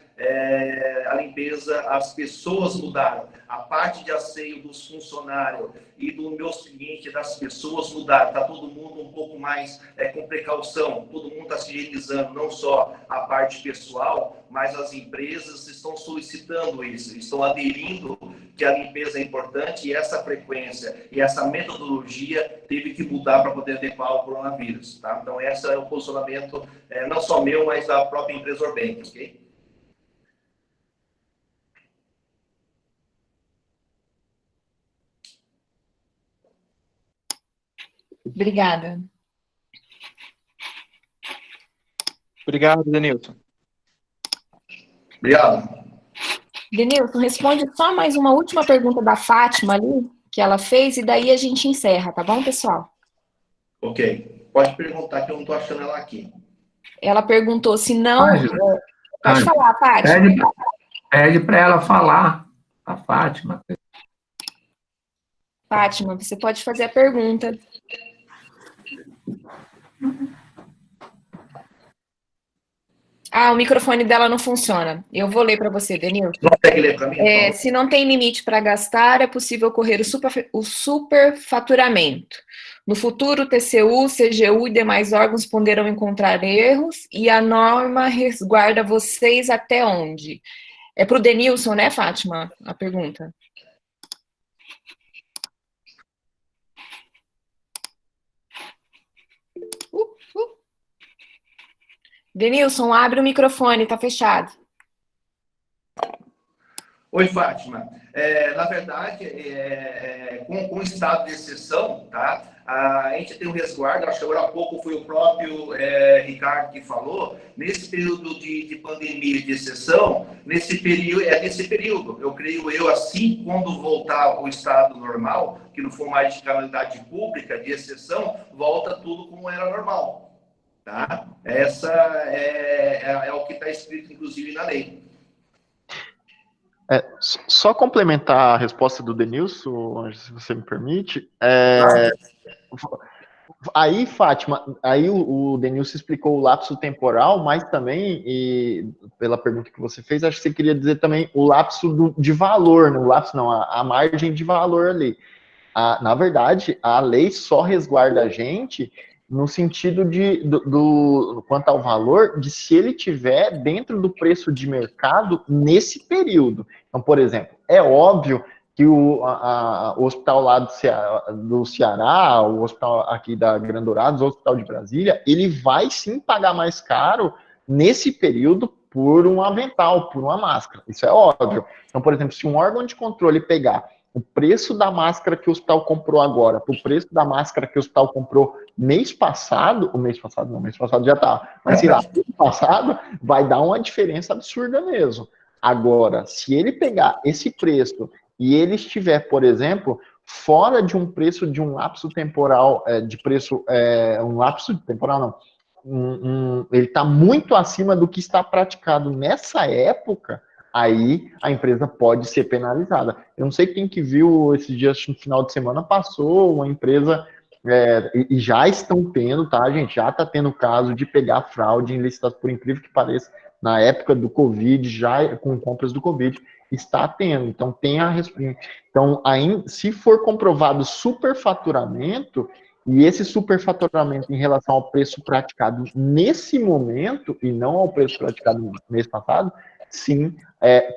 S6: A limpeza, as pessoas mudaram. A parte de asseio dos funcionários e dos meus clientes, das pessoas mudaram. Está todo mundo um pouco mais com precaução, todo mundo está se higienizando, não só a parte pessoal, mas as empresas estão solicitando isso, estão aderindo que a limpeza é importante, e essa frequência e essa metodologia teve que mudar para poder adequar ao coronavírus. Tá? Então, esse é o posicionamento, não só meu, mas da própria empresa Orbenk, ok?
S2: Obrigada.
S10: Obrigado, Denilson.
S6: Obrigado.
S2: Denilson, responde só mais uma última pergunta da Fátima ali, que ela fez, e daí a gente encerra, tá bom, pessoal?
S6: Ok. Pode perguntar, que eu não estou achando ela aqui.
S2: Ela perguntou se não... Pode falar, Fátima.
S3: Pede para ela falar, a Fátima.
S2: Fátima, você pode fazer a pergunta. O microfone dela não funciona. Eu vou ler para você, Denilson.
S6: Consegue ler para mim?
S2: Se não tem limite para gastar, é possível ocorrer o superfaturamento. No futuro, o TCU, CGU e demais órgãos poderão encontrar erros, e a norma resguarda vocês até onde? É para o Denilson, né, Fátima, a pergunta? Denilson, abre o microfone, tá fechado.
S6: Oi, Fátima. Na verdade, com o estado de exceção, tá? A gente tem um resguardo, acho que agora há pouco foi o próprio Ricardo que falou, nesse período de pandemia de exceção, nesse período, eu creio assim, quando voltar o estado normal, que não for mais de calamidade pública, de exceção, volta tudo como era normal. Tá? Essa é o que está escrito, inclusive, na lei.
S1: Só complementar a resposta do Denilson, se você me permite. Aí, Fátima, aí o Denilson explicou o lapso temporal, mas também, e pela pergunta que você fez, acho que você queria dizer também o lapso de valor, né? O lapso não, a margem de valor ali. Na verdade, a lei só resguarda a gente no sentido quanto ao valor, de se ele tiver dentro do preço de mercado nesse período. Então, por exemplo, é óbvio que o hospital lá do Ceará, o hospital aqui da Grande Dourados, o hospital de Brasília, ele vai sim pagar mais caro nesse período por um avental, por uma máscara. Isso é óbvio. Então, por exemplo, se um órgão de controle pegar o preço da máscara que o hospital comprou agora, o preço da máscara que o hospital comprou mês passado já tá, mas sei lá, mês passado, vai dar uma diferença absurda mesmo. Agora, se ele pegar esse preço e ele estiver, por exemplo, fora de um preço de um lapso temporal, um lapso temporal não, ele está muito acima do que está praticado nessa época, aí a empresa pode ser penalizada. Eu não sei quem que viu esses dias, no final de semana, passou uma empresa, e já estão tendo, tá, gente? Já está tendo caso de pegar fraude em licitação, por incrível que pareça, na época do Covid, já com compras do Covid, está tendo. Então, tem a resposta. Então, se for comprovado superfaturamento, e esse superfaturamento em relação ao preço praticado nesse momento, e não ao preço praticado no mês passado, sim,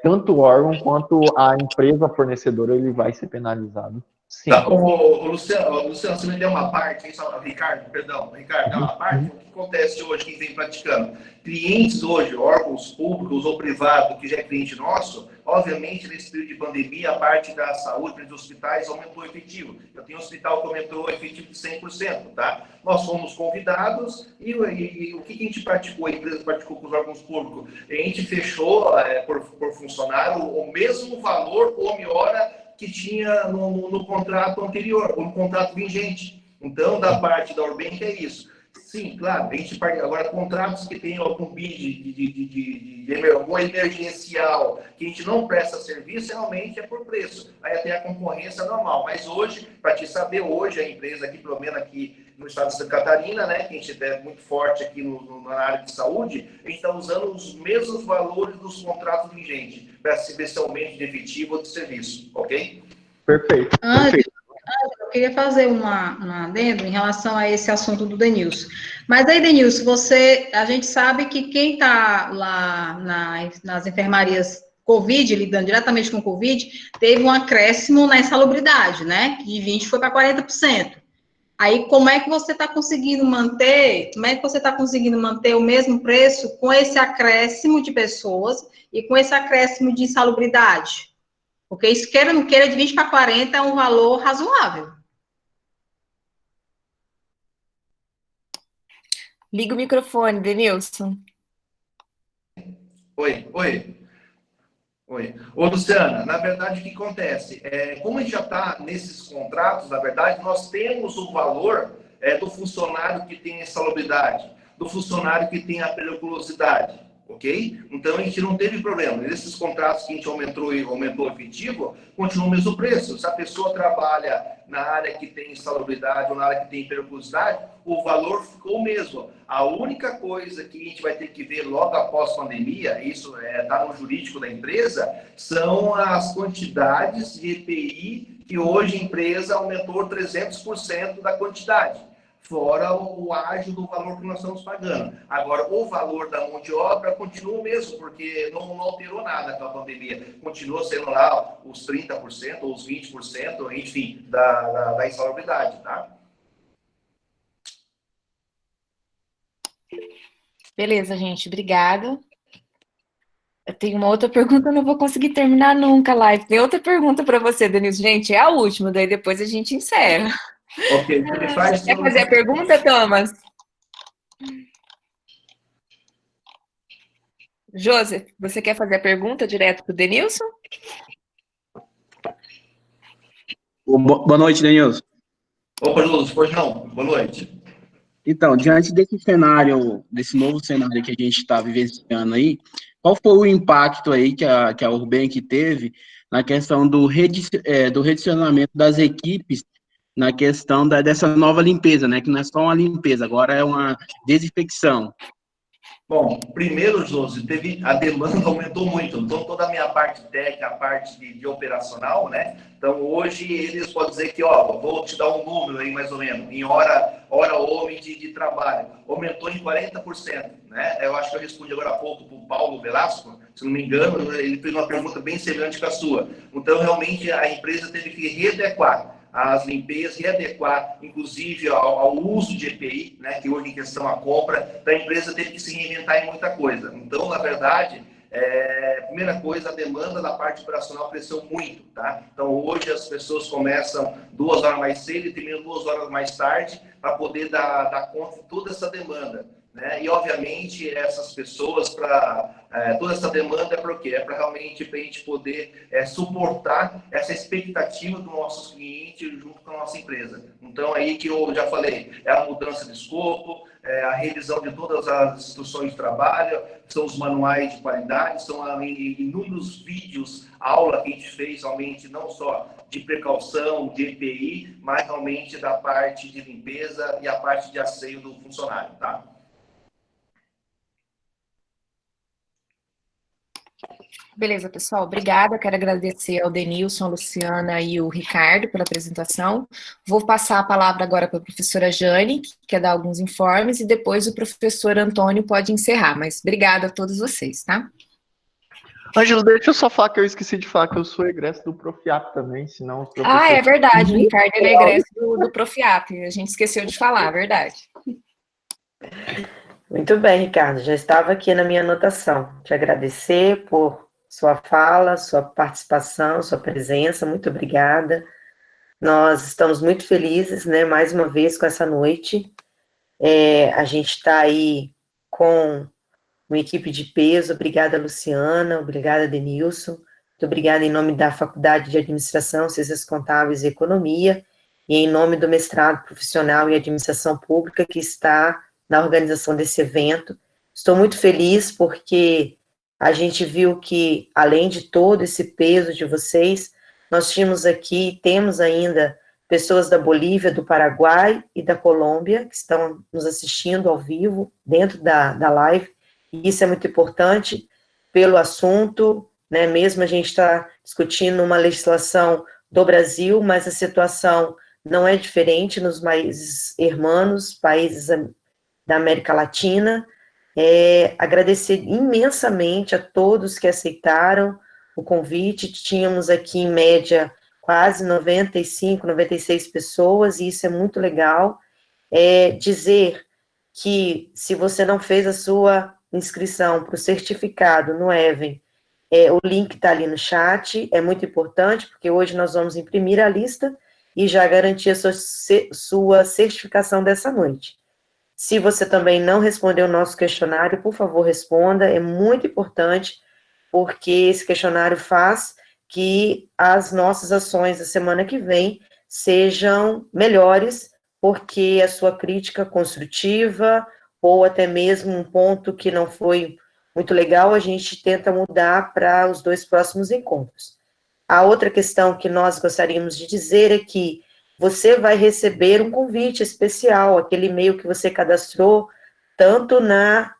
S1: tanto o órgão quanto a empresa fornecedora, ele vai ser penalizado. Sim.
S6: Tá, Luciano, você me deu uma parte, Ricardo, deu uma parte. O que acontece hoje, quem vem praticando? Clientes hoje, órgãos públicos ou privados, que já é cliente nosso, obviamente, nesse período de pandemia, a parte da saúde, dos hospitais, aumentou o efetivo. Eu tenho um hospital que aumentou o efetivo de 100%, tá? Nós fomos convidados e o que a gente praticou, a empresa praticou com os órgãos públicos? A gente fechou por funcionário o mesmo valor ou hora que tinha no contrato anterior, ou no contrato vigente. Então, da parte da Orbenk é isso. Sim, claro. A gente agora, contratos que tem algum BID algum emergencial, que a gente não presta serviço, realmente é por preço. Aí até a concorrência normal. Mas hoje, para te saber, hoje a empresa aqui, pelo menos aqui no estado de Santa Catarina, né, que a gente é muito forte aqui na área de saúde, a gente está usando os mesmos valores dos contratos vigentes para ver se aumento de efetivo ou de serviço, ok?
S1: Perfeito.
S4: Perfeito. Eu queria fazer um adendo em relação a esse assunto do Denilson. Mas aí, Denilson, a gente sabe que quem está lá nas enfermarias Covid, lidando diretamente com Covid, teve um acréscimo na insalubridade, né? Que de 20% foi para 40%. Aí, como é que você está conseguindo manter o mesmo preço com esse acréscimo de pessoas e com esse acréscimo de insalubridade? Porque isso, queira ou não queira, de 20 para 40 é um valor razoável.
S2: Liga o microfone, Denilson.
S6: Oi. Ô, Luciana, na verdade, o que acontece? Como a gente já está nesses contratos, na verdade, nós temos o valor do funcionário que tem a insalubridade, do funcionário que tem a periculosidade, ok? Então, a gente não teve problema. Nesses contratos que a gente aumentou o efetivo, continua o mesmo preço. Se a pessoa trabalha na área que tem insalubridade ou na área que tem periculosidade, o valor ficou o mesmo. A única coisa que a gente vai ter que ver logo após a pandemia, isso está no jurídico da empresa, são as quantidades de EPI que hoje a empresa aumentou 300% da quantidade, fora o ágio do valor que nós estamos pagando. Agora, o valor da mão de obra continua o mesmo, porque não alterou nada com a pandemia. Continua sendo lá os 30% ou os 20%, enfim, da insalubridade, tá?
S2: Beleza, gente, obrigada. Eu tenho uma outra pergunta, eu não vou conseguir terminar nunca a live. Tem outra pergunta para você, Denilson. Gente, é a última, daí depois a gente encerra.
S6: Ok,
S2: Você quer fazer a pergunta, Thomas? Joseph, você quer fazer a pergunta direto para o Denilson?
S11: Boa noite, Denilson.
S6: Opa, Joseph, pois não. Boa noite.
S11: Então, diante desse cenário, desse novo cenário que a gente está vivenciando aí, qual foi o impacto aí que a Urbank teve na questão do redicionamento das equipes, na questão dessa nova limpeza, né? Que não é só uma limpeza, agora é uma desinfecção.
S6: Bom, primeiro, Josi, a demanda aumentou muito. Então, toda a minha parte técnica, a parte de operacional, né? Então, hoje, eles podem dizer que, vou te dar um número aí, mais ou menos, em hora homem de trabalho. Aumentou em 40%, né? Eu acho que eu respondi agora há pouco para o Paulo Velasco, se não me engano, ele fez uma pergunta bem semelhante com a sua. Então, realmente, a empresa teve que readequar as limpezas, readequar, inclusive, ao uso de EPI, né, que hoje em questão a compra, da empresa teve que se reinventar em muita coisa. Então, na verdade, primeira coisa, a demanda da parte operacional cresceu muito, tá? Então, hoje as pessoas começam 2 horas mais cedo e terminam 2 horas mais tarde para poder dar conta de toda essa demanda, né? E, obviamente, essas pessoas, toda essa demanda é para o quê? É para realmente a gente poder suportar essa expectativa dos nossos clientes junto com a nossa empresa. Então, aí que eu já falei, é a mudança de escopo, a revisão de todas as instruções de trabalho, são os manuais de qualidade, são inúmeros vídeos, aula que a gente fez, realmente, não só de precaução, de EPI, mas realmente da parte de limpeza e a parte de asseio do funcionário, tá?
S2: Beleza, pessoal, obrigada. Quero agradecer ao Denilson, a Luciana e o Ricardo pela apresentação. Vou passar a palavra agora para a professora Jane, que quer dar alguns informes, e depois o professor Antônio pode encerrar. Mas obrigada a todos vocês, tá?
S1: Ângelo, deixa eu só falar que eu esqueci de falar que eu sou egresso do Profiap também, senão...
S2: É verdade, o Ricardo é egresso do Profiap, a gente esqueceu de falar, é verdade.
S5: Muito bem, Ricardo, já estava aqui na minha anotação. Te agradecer por sua fala, sua participação, sua presença, muito obrigada. Nós estamos muito felizes, né, mais uma vez com essa noite. A gente está aí com uma equipe de peso. Obrigada, Luciana, obrigada, Denilson. Muito obrigada em nome da Faculdade de Administração, Ciências Contábeis e Economia, e em nome do mestrado profissional em Administração Pública, que está na organização desse evento. Estou muito feliz porque a gente viu que, além de todo esse peso de vocês, nós tínhamos aqui, temos ainda pessoas da Bolívia, do Paraguai e da Colômbia que estão nos assistindo ao vivo, dentro da live, e isso é muito importante pelo assunto, né? Mesmo a gente está discutindo uma legislação do Brasil, mas a situação não é diferente nos países irmãos, países da América Latina. Agradecer imensamente a todos que aceitaram o convite. Tínhamos aqui, em média, quase 95, 96 pessoas, e isso é muito legal. Dizer que, se você não fez a sua inscrição para o certificado no Even, o link está ali no chat, é muito importante, porque hoje nós vamos imprimir a lista e já garantir a sua certificação dessa noite. Se você também não respondeu o nosso questionário, por favor, responda, é muito importante, porque esse questionário faz que as nossas ações da semana que vem sejam melhores, porque a sua crítica construtiva, ou até mesmo um ponto que não foi muito legal, a gente tenta mudar para os 2 próximos encontros. A outra questão que nós gostaríamos de dizer é que você vai receber um convite especial, aquele e-mail que você cadastrou, tanto na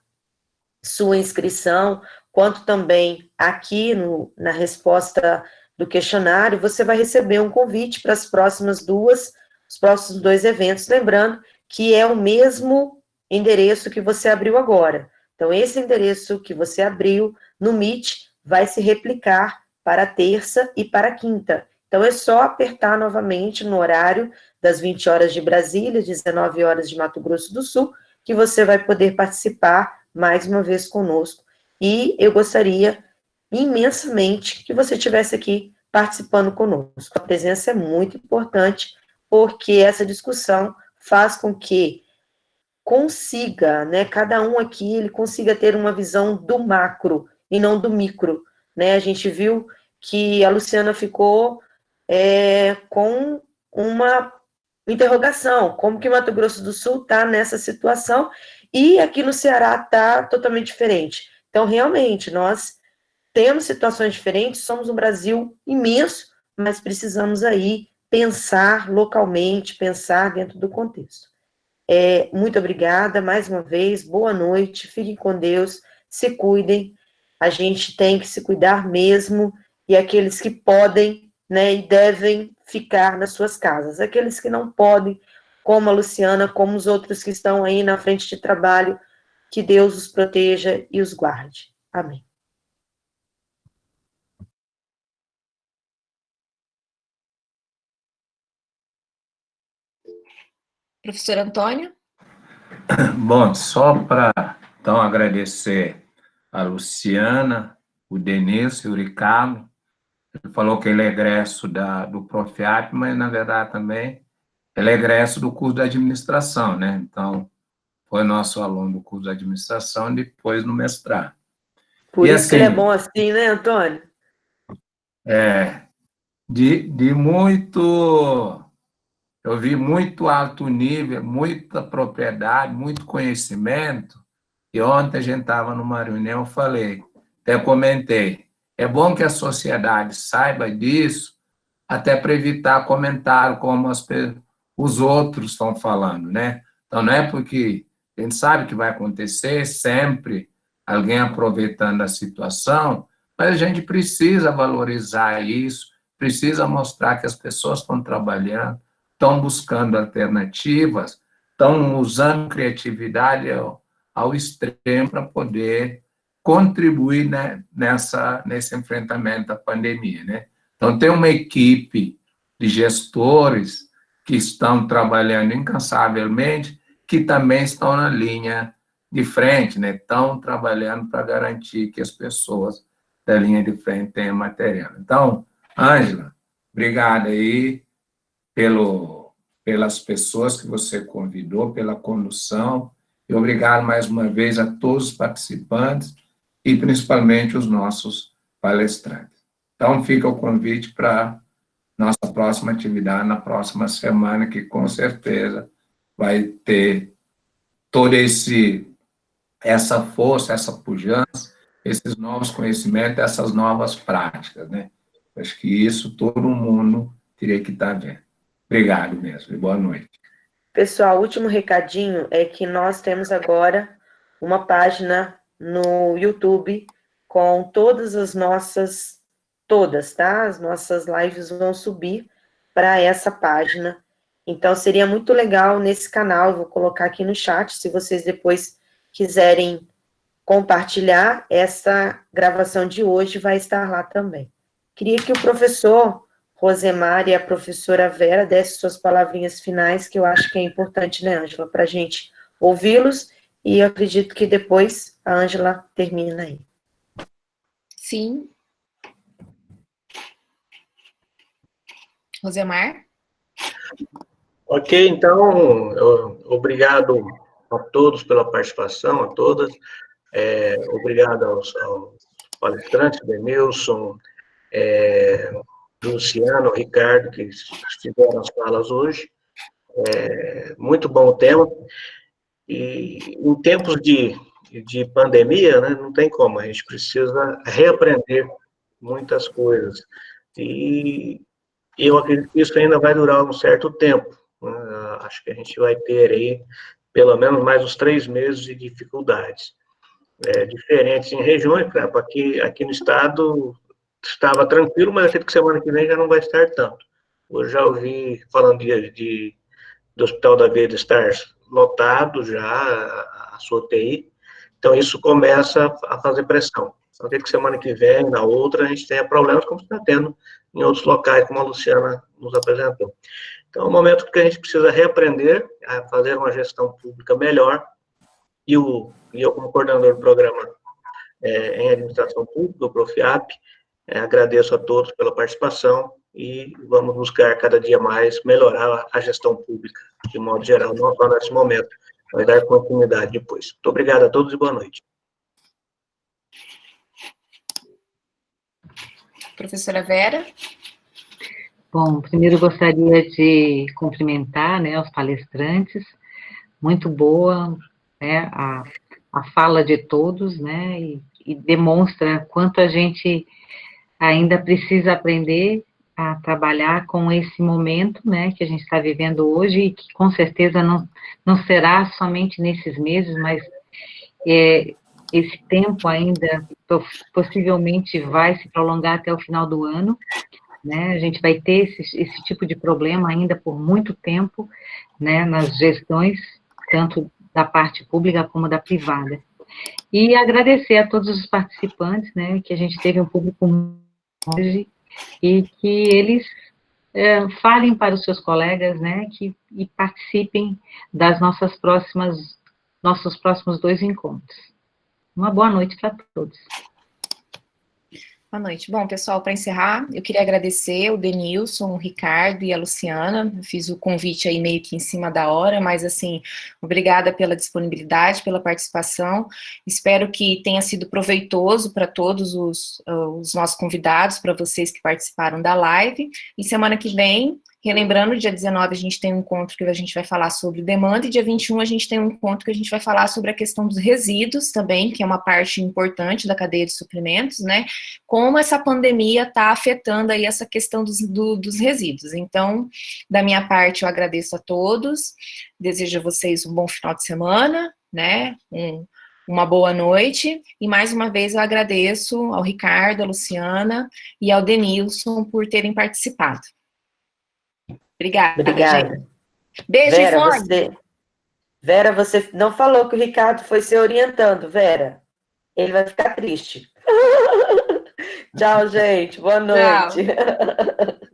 S5: sua inscrição, quanto também aqui na resposta do questionário, você vai receber um convite para os próximos 2 eventos, lembrando que é o mesmo endereço que você abriu agora. Então, esse endereço que você abriu no Meet vai se replicar para a terça e para a quinta. Então, é só apertar novamente no horário das 20 horas de Brasília, 19 horas de Mato Grosso do Sul, que você vai poder participar mais uma vez conosco. E eu gostaria imensamente que você estivesse aqui participando conosco. A presença é muito importante, porque essa discussão faz com que consiga, né, cada um aqui, ele consiga ter uma visão do macro e não do micro, né? A gente viu que a Luciana ficou com uma interrogação, como que Mato Grosso do Sul está nessa situação, e aqui no Ceará está totalmente diferente. Então, realmente, nós temos situações diferentes, somos um Brasil imenso, mas precisamos aí pensar localmente, pensar dentro do contexto. Muito obrigada, mais uma vez, boa noite, fiquem com Deus, se cuidem, a gente tem que se cuidar mesmo, e aqueles que podem, né, e devem ficar nas suas casas. Aqueles que não podem, como a Luciana, como os outros que estão aí na frente de trabalho, que Deus os proteja e os guarde. Amém.
S2: Professor Antônio?
S3: Bom, só para, então, agradecer a Luciana, o Denilson e o Ricardo. Ele falou que ele é egresso do Profiap, mas, na verdade, também ele é egresso do curso de administração, né? Então, foi nosso aluno do curso de administração, depois no mestrado.
S5: Por
S3: e
S5: isso
S3: assim,
S5: que ele é bom assim, né, Antônio?
S3: De muito... Eu vi muito alto nível, muita propriedade, muito conhecimento. E ontem a gente estava numa reunião, eu falei, até comentei, é bom que a sociedade saiba disso, até para evitar comentário como os outros estão falando, né? Então, não é porque a gente sabe que vai acontecer sempre alguém aproveitando a situação, mas a gente precisa valorizar isso, precisa mostrar que as pessoas estão trabalhando, estão buscando alternativas, estão usando criatividade ao extremo para poder contribuir, né, nesse enfrentamento à pandemia, né? Então, tem uma equipe de gestores que estão trabalhando incansavelmente, que também estão na linha de frente, né? Estão trabalhando para garantir que as pessoas da linha de frente tenham material. Então, Ângela, obrigado aí pelas pessoas que você convidou, pela condução, e obrigado mais uma vez a todos os participantes e principalmente os nossos palestrantes. Então, fica o convite para nossa próxima atividade na próxima semana, que com certeza vai ter toda essa força, essa pujança, esses novos conhecimentos, essas novas práticas, né? Acho que isso todo mundo teria que estar vendo. Obrigado mesmo, e boa noite.
S5: Pessoal, o último recadinho é que nós temos agora uma página no YouTube com todas as nossas, tá? As nossas lives vão subir para essa página. Então, seria muito legal nesse canal, vou colocar aqui no chat, se vocês depois quiserem compartilhar, essa gravação de hoje vai estar lá também. Queria que o professor Rosemar e a professora Vera dessem suas palavrinhas finais, que eu acho que é importante, né, Ângela, para a gente ouvi-los, e eu acredito que depois a Ângela termina aí.
S2: Sim. Rosemar?
S12: Ok, então, obrigado a todos pela participação, a todas. Obrigado aos palestrantes, Denilson, Luciano, Ricardo, que fizeram as falas hoje. Muito bom o tema. E em tempos de pandemia, né, não tem como, a gente precisa reaprender muitas coisas. E eu acredito que isso ainda vai durar um certo tempo. Né? Acho que a gente vai ter aí pelo menos mais uns 3 meses de dificuldades. Diferentes em regiões, por exemplo, aqui no estado estava tranquilo, mas acredito que semana que vem já não vai estar tanto. Hoje já ouvi falando do Hospital da Vida estar lotado já, a sua UTI, então isso começa a fazer pressão. Então, acredito que semana que vem, na outra, a gente tenha problemas como está tendo em outros locais, como a Luciana nos apresentou. Então, é um momento que a gente precisa reaprender a fazer uma gestão pública melhor, e eu, como coordenador do programa em administração pública, o Profiap, agradeço a todos pela participação e vamos buscar cada dia mais melhorar a gestão pública, de modo geral, não só nesse momento, mas dar continuidade depois. Muito obrigado a todos e boa noite.
S2: Professora Vera?
S13: Bom, primeiro gostaria de cumprimentar, né, os palestrantes, muito boa, né, a fala de todos, né, e demonstra quanto a gente ainda precisa aprender a trabalhar com esse momento, né, que a gente está vivendo hoje, e que com certeza não será somente nesses meses, mas esse tempo ainda possivelmente vai se prolongar até o final do ano, né, a gente vai ter esse tipo de problema ainda por muito tempo, né, nas gestões, tanto da parte pública como da privada. E agradecer a todos os participantes, né, que a gente teve um público hoje, e que eles falem para os seus colegas, né, e participem das nossos próximos 2 encontros. Uma boa noite para todos.
S2: Boa noite. Bom, pessoal, para encerrar, eu queria agradecer o Denilson, o Ricardo e a Luciana. Eu fiz o convite aí meio que em cima da hora, mas, assim, obrigada pela disponibilidade, pela participação. Espero que tenha sido proveitoso para todos os nossos convidados, para vocês que participaram da live. E semana que vem, relembrando, dia 19 a gente tem um encontro que a gente vai falar sobre demanda, e dia 21 a gente tem um encontro que a gente vai falar sobre a questão dos resíduos também, que é uma parte importante da cadeia de suprimentos, né? Como essa pandemia está afetando aí essa questão dos resíduos. Então, da minha parte, eu agradeço a todos, desejo a vocês um bom final de semana, né? Uma boa noite, e mais uma vez eu agradeço ao Ricardo, à Luciana e ao Denilson por terem participado. Obrigada. Gente. Beijo, Ivone.
S5: Vera, você não falou que o Ricardo foi se orientando, Vera. Ele vai ficar triste. Tchau, gente. Boa noite.
S2: Tchau.